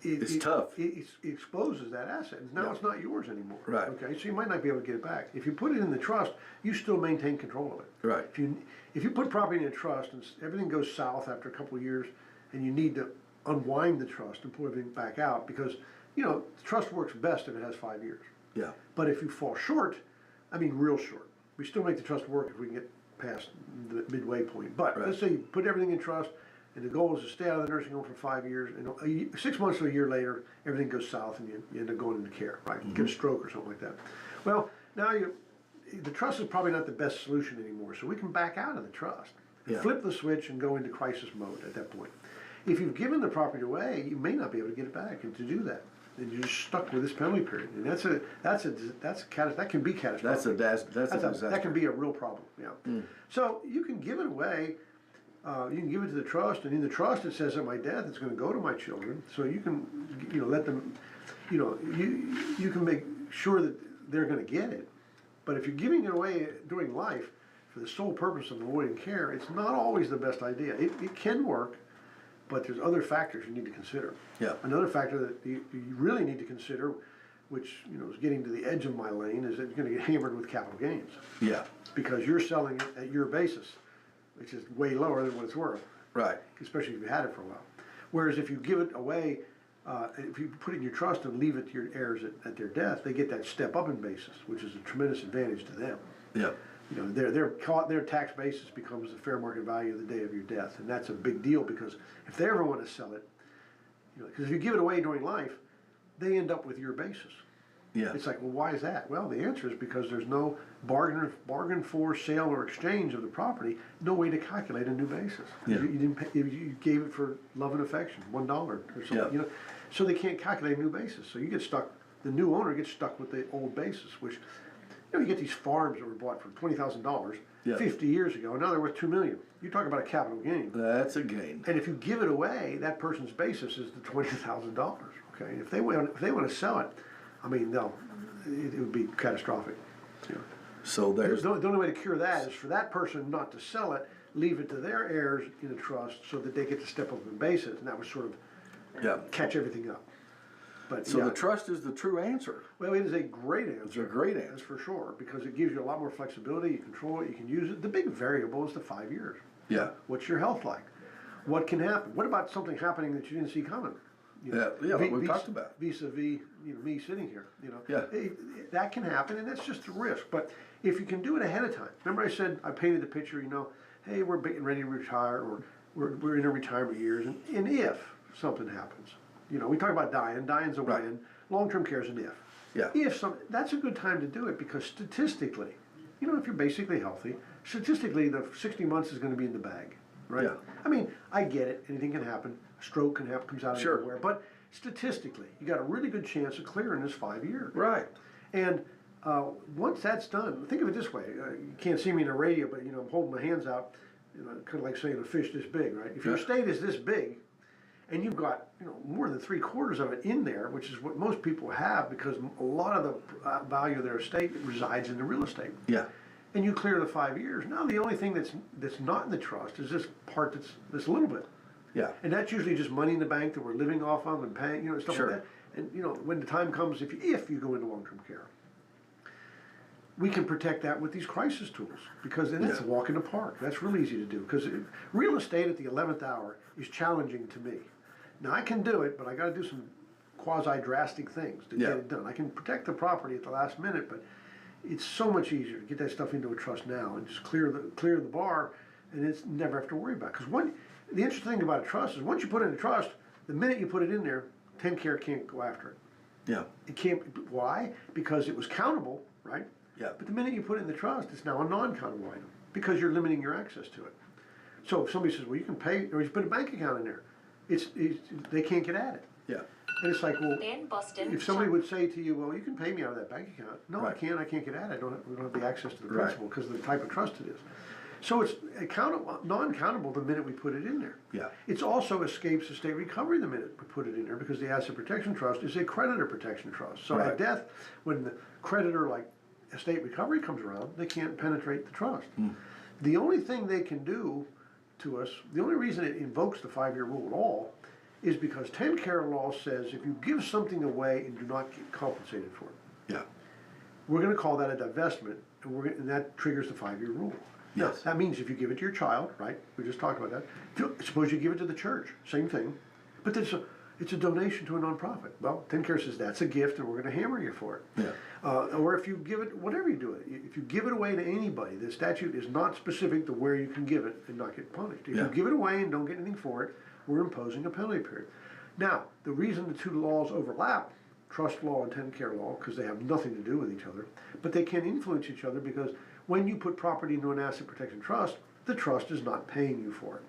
S3: It's tough.
S1: It exposes that asset. Now
S3: Yeah.
S1: it's not yours anymore.
S3: Right.
S1: Okay, so you might not be able to get it back. If you put it in the trust, you still maintain control of it.
S3: Right.
S1: If you put property in a trust and everything goes south after a couple of years, and you need to unwind the trust and pull everything back out, because you know the trust works best if it has 5 years.
S3: Yeah.
S1: But if you fall short, I mean real short, we still make the trust work if we can get past the midway point. But
S3: Right.
S1: let's say you put everything in trust, and the goal is to stay out of the nursing home for 5 years, and 6 months to a year later, everything goes south, and you end up going into care, right? You get a stroke or something like that. Well, now the trust is probably not the best solution anymore, so we can back out of the trust, and
S3: Yeah.
S1: flip the switch, and go into crisis mode at that point. If you've given the property away, you may not be able to get it back, and to do that, then you're just stuck with this penalty period, and that can be catastrophic.
S3: That's a disaster.
S1: That can be a real problem. Yeah. So you can give it away. You can give it to the trust, and in the trust it says at my death it's going to go to my children. So you can, let them, you can make sure that they're going to get it. But if you're giving it away during life for the sole purpose of avoiding care, it's not always the best idea. It can work, but there's other factors you need to consider.
S3: Yeah.
S1: Another factor that you really need to consider, which is getting to the edge of my lane, is that you're going to get hammered with capital gains.
S3: Yeah.
S1: Because you're selling it at your basis, which is way lower than what it's worth,
S3: Right.
S1: especially if you had it for a while. Whereas if you give it away, if you put it in your trust and leave it to your heirs at their death, they get that step up in basis, which is a tremendous advantage to them.
S3: Yeah.
S1: Their tax basis becomes the fair market value of the day of your death, and that's a big deal because if they ever want to sell it, because if you give it away during life, they end up with your basis.
S3: Yeah.
S1: It's like, well, why is that? Well, the answer is because there's no bargain for sale or exchange of the property, no way to calculate a new basis.
S3: Yeah.
S1: You didn't pay, you gave it for love and affection, $1 or something.
S3: Yeah.
S1: So they can't calculate a new basis. So you get stuck. The new owner gets stuck with the old basis, which you get these farms that were bought for $20,000
S3: Yeah.
S1: 50 years ago. Now they're worth $2 million. You talk about a capital gain.
S3: That's a gain.
S1: And if you give it away, that person's basis is the $20,000. Okay, if they want to sell it, I mean, it would be catastrophic.
S3: So there's
S1: The only way to cure that is for that person not to sell it, leave it to their heirs in a trust so that they get to step up in basis, and that would sort of
S3: yeah.
S1: catch everything up. But
S3: So the trust is the true answer.
S1: well, it is a great answer.
S3: It's a great answer.
S1: That's for sure, because it gives you a lot more flexibility. You control it. You can use it. The big variable is the 5 years.
S3: Yeah.
S1: What's your health like? What can happen? What about something happening that you didn't see coming?
S3: What we talked about.
S1: Vis-a-vis, me sitting here,
S3: Yeah.
S1: that can happen, and that's just a risk. But if you can do it ahead of time, remember I said I painted the picture. Hey, we're getting ready to retire, or we're in our retirement years, and if something happens, we talk about dying. Dying's a
S3: Right.
S1: when. Long-term care is an if.
S3: Yeah.
S1: That's a good time to do it because statistically, if you're basically healthy, statistically the 60 months is going to be in the bag, right?
S3: Yeah.
S1: I mean, I get it. Anything can happen. A stroke can happen, comes out of
S3: Sure.
S1: nowhere. But statistically, you got a really good chance of clearing this 5 years.
S3: Right.
S1: And once that's done, think of it this way. You can't see me in the radio, but I'm holding my hands out, kind of like saying a fish this big, right? If your
S3: Yeah.
S1: estate is this big, and you've got more than 3/4 of it in there, which is what most people have, because a lot of the value of their estate resides in the real estate.
S3: Yeah.
S1: And you clear the 5 years. Now the only thing that's not in the trust is this part that's a little bit.
S3: Yeah.
S1: And that's usually just money in the bank that we're living off of and paying, stuff
S3: Sure.
S1: like that. And when the time comes, if you go into long-term care, we can protect that with these crisis tools, because then it's a walk in the park. That's real easy to do, because real estate at the 11th hour is challenging to me. Now I can do it, but I got to do some quasi-drastic things to get it done. I can protect the property at the last minute, but it's so much easier to get that stuff into a trust now and just clear the bar, and it's never have to worry about it. Because the interesting thing about a trust is once you put it in a trust, the minute you put it in there, TennCare can't go after it.
S3: Yeah.
S1: It can't, why? Because it was countable, right?
S3: Yeah.
S1: But the minute you put it in the trust, it's now a non-countable item, because you're limiting your access to it. So if somebody says, well, you can pay, or you put a bank account in there, they can't get at it.
S3: Yeah.
S1: And it's like, well,
S6: In Boston,
S1: if somebody would say to you, well, you can pay me out of that bank account. No,
S3: Right.
S1: I can't get at it. We don't have the access to the
S3: Right.
S1: principal because of the type of trust it is. So it's non-countable the minute we put it in there.
S3: Yeah.
S1: It also escapes estate recovery the minute we put it in there, because the asset protection trust is a creditor protection trust. So
S3: Right.
S1: at death, when the creditor, like estate recovery, comes around, they can't penetrate the trust. The only thing they can do to us, the only reason it invokes the 5-year rule at all, is because 10-care law says if you give something away and do not get compensated for it,
S3: Yeah.
S1: we're going to call that a divestment, and that triggers the 5-year rule. Now,
S3: Yes.
S1: that means if you give it to your child, right? We just talked about that. Suppose you give it to the church, same thing, but it's a donation to a nonprofit. Well, 10-care says that's a gift, and we're going to hammer you for it.
S3: Yeah.
S1: Or if you give it, whatever you do it, if you give it away to anybody, the statute is not specific to where you can give it and not get punished. If
S3: Yeah.
S1: you give it away and don't get anything for it, we're imposing a penalty period. Now, the reason the two laws overlap, trust law and 10-care law, because they have nothing to do with each other, but they can influence each other, because when you put property into an asset protection trust, the trust is not paying you for it.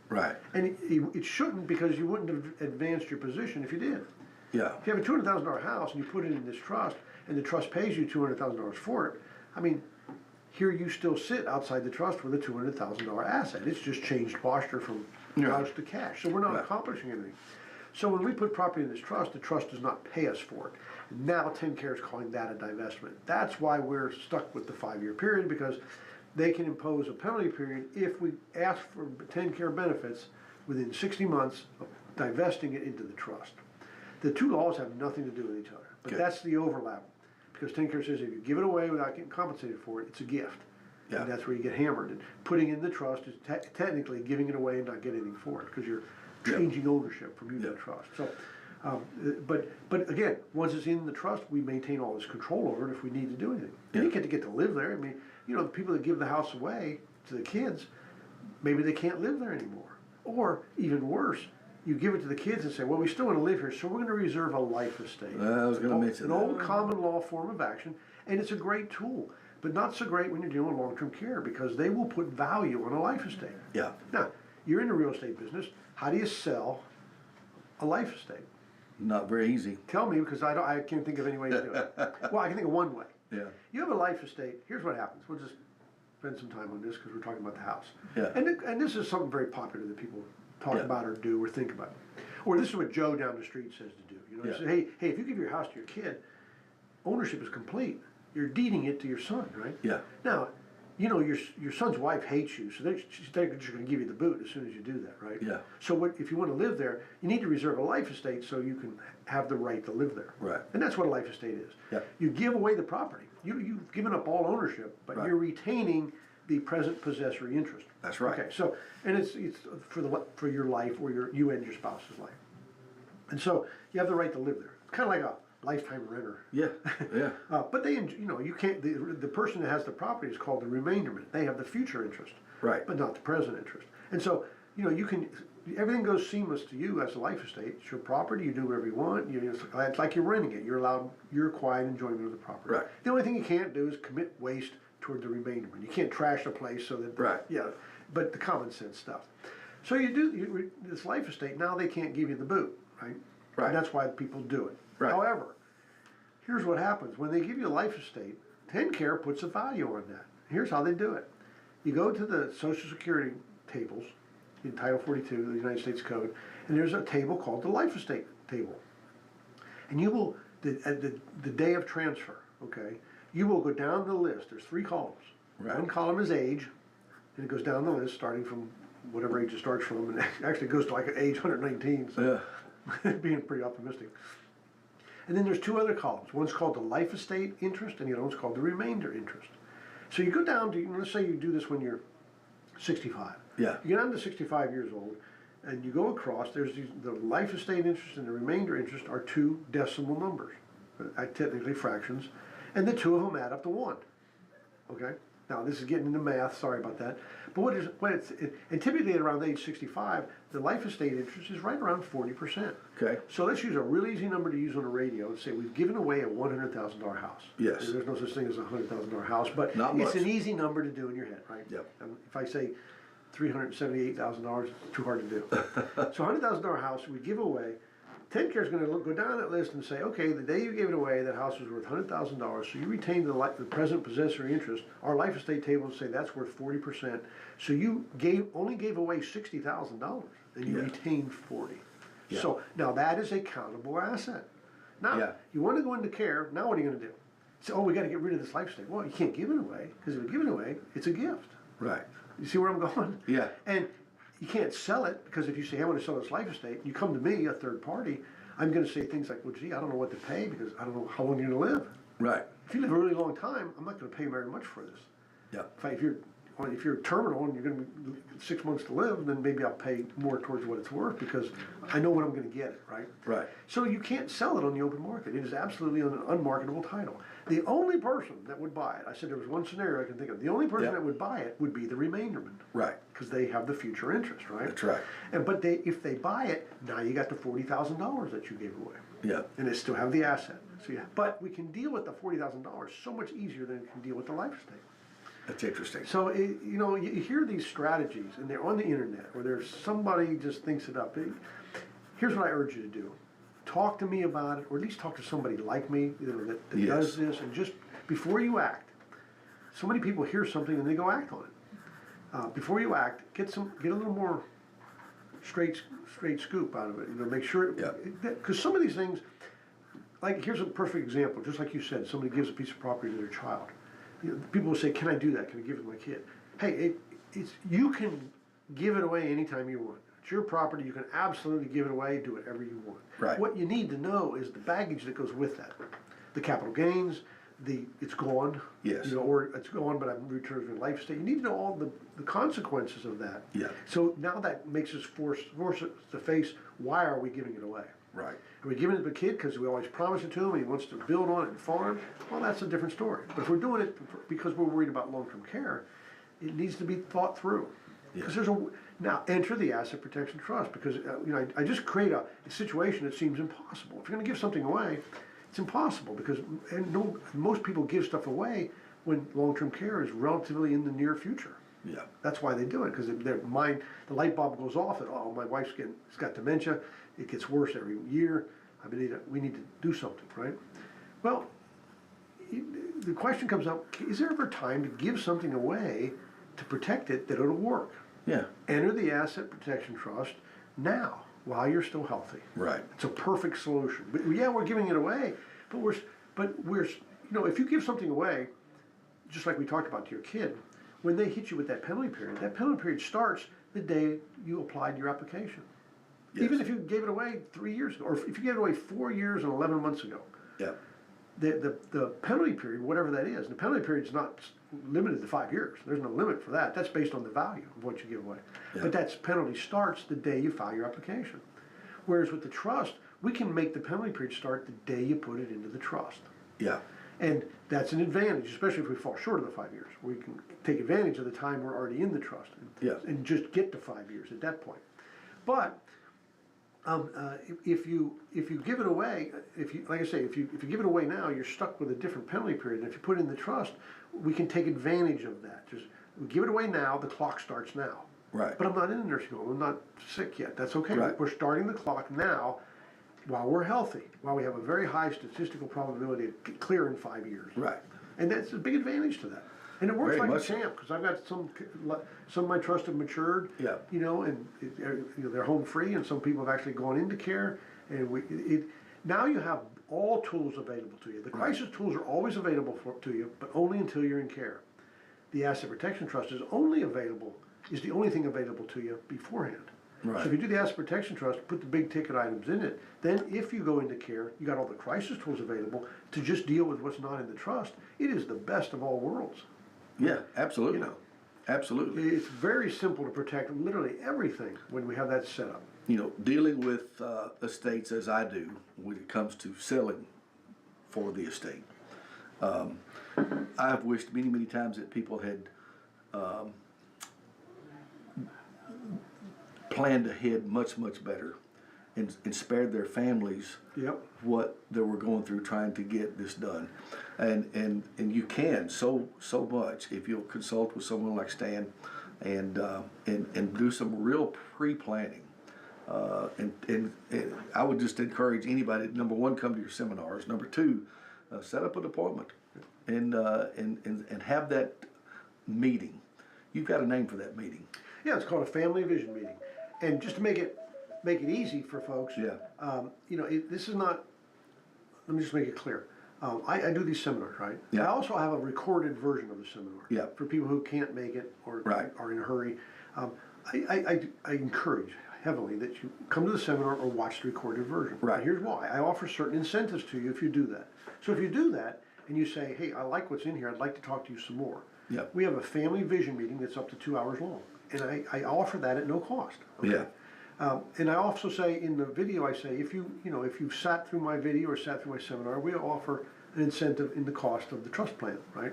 S3: Right.
S1: And it shouldn't, because you wouldn't have advanced your position if you did.
S3: Yeah.
S1: If you have a $200,000 house and you put it in this trust, and the trust pays you $200,000 for it, I mean, here you still sit outside the trust with a $200,000 asset. It's just changed posture from house to cash. So we're not
S3: Right.
S1: accomplishing anything. So when we put property in this trust, the trust does not pay us for it. Now 10-care is calling that a divestment. That's why we're stuck with the 5-year period, because they can impose a penalty period if we ask for 10-care benefits within 60 months of divesting it into the trust. The two laws have nothing to do with each other, but
S3: Okay.
S1: that's the overlap. Because 10-care says if you give it away without getting compensated for it, it's a gift.
S3: Yeah.
S1: And that's where you get hammered. And putting it in the trust is technically giving it away and not getting anything for it, because you're changing ownership from you to the trust. So, but again, once it's in the trust, we maintain all this control over it if we need to do anything.
S3: Yeah.
S1: And you get to live there. I mean, the people that give the house away to the kids, maybe they can't live there anymore. Or even worse, you give it to the kids and say, well, we still want to live here, so we're going to reserve a life estate.
S3: I was going to mention
S1: an
S3: that.
S1: old common law form of action, and it's a great tool, but not so great when you're dealing with long-term care, because they will put value on a life estate.
S3: Yeah.
S1: Now, you're in the real estate business. How do you sell a life estate?
S3: Not very easy.
S1: Tell me, because I can't think of any way to do it. Well, I can think of one way.
S3: Yeah.
S1: You have a life estate. Here's what happens. We'll just spend some time on this because we're talking about the house.
S3: Yeah.
S1: And this is something very popular that people talk
S3: Yeah.
S1: about or do or think about. Or this is what Joe down the street says to do. He
S3: Yeah.
S1: says, hey, if you give your house to your kid, ownership is complete. You're deeding it to your son, right?
S3: Yeah.
S1: Now, your son's wife hates you, so they're just going to give you the boot as soon as you do that, right?
S3: Yeah.
S1: So if you want to live there, you need to reserve a life estate so you can have the right to live there.
S3: Right.
S1: And that's what a life estate is.
S3: Yeah.
S1: You give away the property. You've given up all ownership, but
S3: Right.
S1: you're retaining the present possessory interest.
S3: That's right.
S1: Okay. So, and it's for your life, or you and your spouse's life. And so you have the right to live there. It's kind of like a lifetime renter.
S3: Yeah. Yeah.
S1: But you can't. The person that has the property is called the remainderment. They have the future interest,
S3: Right.
S1: but not the present interest. And so you can. Everything goes seamless to you as a life estate. It's your property. You do whatever you want. It's like you're renting it. You're allowed your quiet enjoyment of the property.
S3: Right.
S1: The only thing you can't do is commit waste toward the remainderment. You can't trash a place so that.
S3: Right.
S1: Yeah. But the common sense stuff. So this life estate. Now they can't give you the boot, right?
S3: Right.
S1: And that's why people do it.
S3: Right.
S1: However, here's what happens. When they give you a life estate, 10-care puts a value on that. Here's how they do it. You go to the Social Security tables in Title 42 of the United States Code, and there's a table called the life estate table. And you will, at the day of transfer, okay, you will go down the list. There's 3 columns.
S3: Right.
S1: One column is age, and it goes down the list starting from whatever age it starts from, and it actually goes to like age 119. So being pretty optimistic. And then there's 2 other columns. One's called the life estate interest, and the other one's called the remainder interest. So you go down to, let's say you do this when you're 65.
S3: Yeah.
S1: You get down to 65 years old, and you go across, there's the life estate interest and the remainder interest are 2 decimal numbers, technically fractions, and the 2 of them add up to 1. Okay? Now, this is getting into math, sorry about that. But and typically at around age 65, the life estate interest is right around 40%.
S3: Okay.
S1: So let's use a really easy number to use on the radio and say we've given away a $100,000 house.
S3: Yes.
S1: There's no such thing as a $100,000 house, but
S3: Not
S1: it's
S3: much.
S1: an easy number to do in your head, right?
S3: Yep.
S1: If I say $378,000, it's too hard to do. So $100,000 house we give away. TennCare is going to go down that list and say, okay, the day you gave it away, that house was worth $100,000, so you retained the present possessory interest. Our life estate tables say that's worth 40%. So you only gave away $60,000, and you retained 40.
S3: Yeah.
S1: So now that is a countable asset. Now you want to go into care. Now what are you going to do? Say, oh, we got to get rid of this life estate. Well, you can't give it away because if you give it away, it's a gift.
S3: Right.
S1: You see where I'm going?
S3: Yeah.
S1: And you can't sell it because if you say, I want to sell this life estate, you come to me, a third party, I'm going to say things like, well, gee, I don't know what to pay because I don't know how long you're going to live.
S3: Right.
S1: If you live a really long time, I'm not going to pay very much for this.
S3: Yeah.
S1: If you're terminal and you're going to be 6 months to live, then maybe I'll pay more towards what it's worth because I know when I'm going to get it, right?
S3: Right.
S1: So you can't sell it on the open market. It is absolutely an unmarketable title. The only person that would buy it, I said there was one scenario I can think of, the only person that would buy it would be the remainderman.
S3: Right.
S1: Because they have the future interest, right?
S3: That's right.
S1: But if they buy it, now you got the $40,000 that you gave away.
S3: Yeah.
S1: And they still have the asset. So but we can deal with the $40,000 so much easier than we can deal with the life estate.
S3: That's interesting.
S1: So, you hear these strategies, and they're on the internet, or there's somebody just thinks it up. Here's what I urge you to do. Talk to me about it, or at least talk to somebody like me that does this, and just before you act. So many people hear something and they go act on it. Before you act, get a little more straight scoop out of it. Make sure, because some of these things, like here's a perfect example. Just like you said, somebody gives a piece of property to their child. People will say, can I do that? Can I give it to my kid? Hey, you can give it away anytime you want. It's your property. You can absolutely give it away, do whatever you want.
S3: Right.
S1: What you need to know is the baggage that goes with that. The capital gains, it's gone.
S3: Yes.
S1: Or it's gone, but I'm returned to life estate. You need to know all the consequences of that.
S3: Yeah.
S1: So now that makes us force us to face, why are we giving it away?
S3: Right.
S1: Are we giving it to the kid because we always promise it to him and he wants to build on it and farm? Well, that's a different story. But if we're doing it because we're worried about long-term care, it needs to be thought through. Because now enter the asset protection trust because I just create a situation that seems impossible. If you're going to give something away, it's impossible because most people give stuff away when long-term care is relatively in the near future.
S3: Yeah.
S1: That's why they do it because their mind, the light bulb goes off that my wife's got dementia. It gets worse every year. We need to do something, right? Well, the question comes up: is there ever time to give something away to protect it that it'll work?
S3: Yeah.
S1: Enter the asset protection trust now while you're still healthy.
S3: Right.
S1: It's a perfect solution. But we're giving it away, but we're if you give something away, just like we talked about to your kid, when they hit you with that penalty period starts the day you applied your application. Yes. Even if you gave it away 3 years ago, or if you gave it away 4 years and 11 months ago.
S3: Yeah.
S1: The penalty period, whatever that is, the penalty period is not limited to 5 years. There's no limit for that. That's based on the value of what you give away. Yeah. But that penalty starts the day you file your application. Whereas with the trust, we can make the penalty period start the day you put it into the trust.
S3: Yeah.
S1: And that's an advantage, especially if we fall short of the 5 years. We can take advantage of the time we're already in the trust and just get to 5 years at that point. But if you give it away, like I say, if you give it away now, you're stuck with a different penalty period. And if you put it in the trust, we can take advantage of that. Just we give it away now, the clock starts now.
S3: Right.
S1: But I'm not in a nursing home. I'm not sick yet. That's okay.
S3: Right.
S1: We're starting the clock now while we're healthy, while we have a very high statistical probability of clear in 5 years.
S3: Right.
S1: And that's a big advantage to that. And it works
S3: Very
S1: like a
S3: much
S1: champ because I've got some of my trust have matured.
S3: Yeah.
S1: And they're home free, and some people have actually gone into care. And now you have all tools available to you. The crisis tools are always available to you, but only until you're in care. The asset protection trust is the only thing available to you beforehand.
S3: Right.
S1: So if you do the asset protection trust, put the big ticket items in it, then if you go into care, you got all the crisis tools available to just deal with what's not in the trust. It is the best of all worlds.
S3: Yeah, absolutely. Absolutely.
S1: It's very simple to protect literally everything when we have that set up.
S3: Dealing with estates as I do when it comes to selling for the estate. I've wished many, many times that people had planned ahead much, much better and spared their families what they were going through trying to get this done. And you can so much if you'll consult with someone like Stan and do some real pre-planning. And I would just encourage anybody, number one, come to your seminars. Number two, set up an appointment and have that meeting. You've got a name for that meeting.
S1: Yeah, it's called a family vision meeting. And just to make it easy for folks, this is not, let me just make it clear. I do these seminars, right?
S3: Yeah.
S1: I also have a recorded version of the seminar for people who can't make it or are in a hurry. I encourage heavily that you come to the seminar or watch the recorded version.
S3: Right.
S1: And here's why. I offer certain incentives to you if you do that. So if you do that and you say, hey, I like what's in here, I'd like to talk to you some more.
S3: Yep.
S1: We have a family vision meeting that's up to 2 hours long. And I offer that at no cost. Okay?
S3: Yeah.
S1: And I also say in the video, I say, if you've sat through my video or sat through my seminar, we offer an incentive in the cost of the trust plan, right?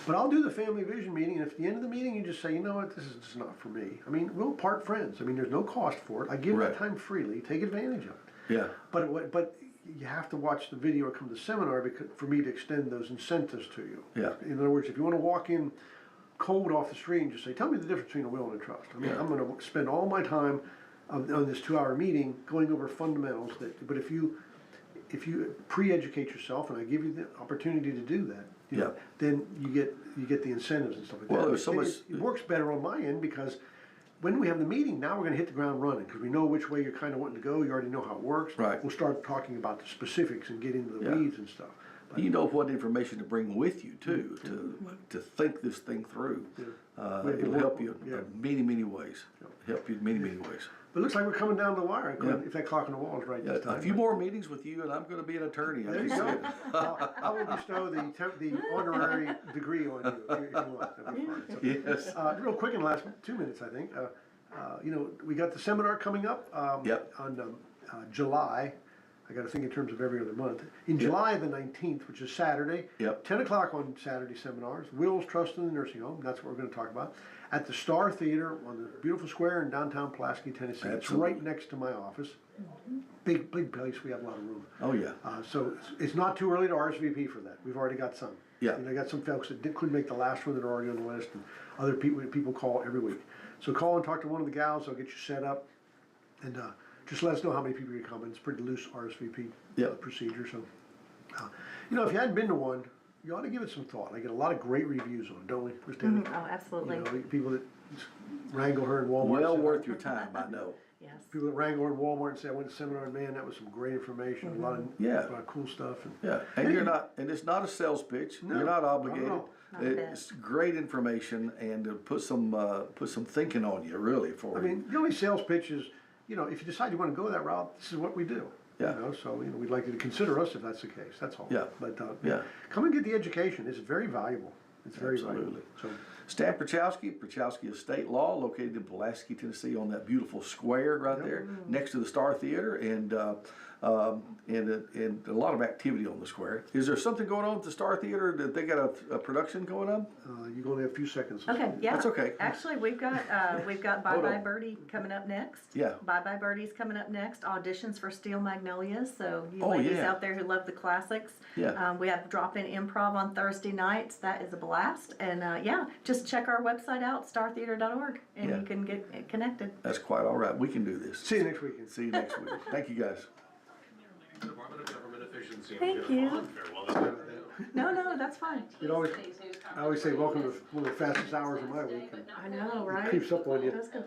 S1: But I'll do the family vision meeting, and if at the end of the meeting you just say, you know what, this is just not for me. I mean, we'll part friends. I mean, there's no cost for it. I give that time freely. Take advantage of it.
S3: Yeah.
S1: But you have to watch the video or come to the seminar for me to extend those incentives to you.
S3: Yeah.
S1: In other words, if you want to walk in cold off the street and just say, tell me the difference between a will and a trust. I mean, I'm going to spend all my time on this 2 hour meeting going over fundamentals. But if you pre-educate yourself, and I give you the opportunity to do that, then you get the incentives and stuff like that.
S3: There's so much.
S1: It works better on my end because when we have the meeting, now we're going to hit the ground running because we know which way you're kind of wanting to go. You already know how it works.
S3: Right.
S1: We'll start talking about the specifics and get into the weeds and stuff. But
S3: you know what information to bring with you too, to think this thing through. It'll help you in many ways. Help you in many ways.
S1: But it looks like we're coming down the wire. If that clock on the wall is right this time.
S3: A few more meetings with you, and I'm going to be an attorney.
S1: There you go. I will bestow the honorary degree on you if you want. That'd be fun. So,
S3: Yes.
S1: real quick in the last 2 minutes, I think. We got the seminar coming up on July. I got to think in terms of every other month. In July the 19th, which is Saturday, 10 o'clock on Saturday seminars, Wills, Trust in the Nursing Home, that's what we're going to talk about, at the Star Theater on the beautiful square in downtown Pulaski, Tennessee.
S3: Absolutely.
S1: It's right next to my office. Big place, we have a lot of room.
S3: Oh yeah.
S1: So it's not too early to RSVP for that. We've already got some.
S3: Yeah.
S1: I got some folks that couldn't make the last one that are already on the list, and other people call every week. So call and talk to one of the gals, they'll get you set up, and just let us know how many people are coming. It's a pretty loose RSVP procedure. So, if you hadn't been to one, you ought to give it some thought. I get a lot of great reviews on it, don't we, Christina?
S5: Oh, absolutely.
S1: People that wrangle her in Walmart.
S3: Well worth your time, I know.
S5: Yes.
S1: People that wrangle her in Walmart and say, I went to seminar, and man, that was some great information, a lot of cool stuff.
S3: And it's not a sales pitch.
S1: No,
S3: you're not obligated.
S1: not
S5: at all.
S3: It's great information, and to put some thinking on you, really.
S1: I mean, the only sales pitch is, if you decide you want to go that route, this is what we do.
S3: Yeah.
S1: So we'd like you to consider us if that's the case. That's all.
S3: Yeah.
S1: But come and get the education. It's very valuable. It's very valuable. So,
S3: Stan Pierchoski Estate Law, located in Pulaski, Tennessee, on that beautiful square right there, next to the Star Theater, and a lot of activity on the square. Is there something going on at the Star Theater that they got a production going on?
S1: you're going to have a few seconds.
S5: Okay, yeah.
S3: That's okay.
S5: Actually, we've got Bye Bye Birdie coming up next.
S3: Yeah.
S5: Bye Bye Birdie's coming up next. Auditions for Steel Magnolias. So you ladies out there who love the classics.
S3: Yeah.
S5: We have drop-in improv on Thursday nights. That is a blast. And just check our website out, startheater.org, and you can get connected.
S3: That's quite all right. We can do this.
S1: See you next weekend.
S3: See you next week. Thank you, guys.
S2: Department of Government Efficiency.
S5: Thank you.
S2: Farewell.
S5: No, that's fine.
S1: I always say welcome to one of the fastest hours of my week.
S5: I know, right?
S1: Creeps up on you.
S5: That's good.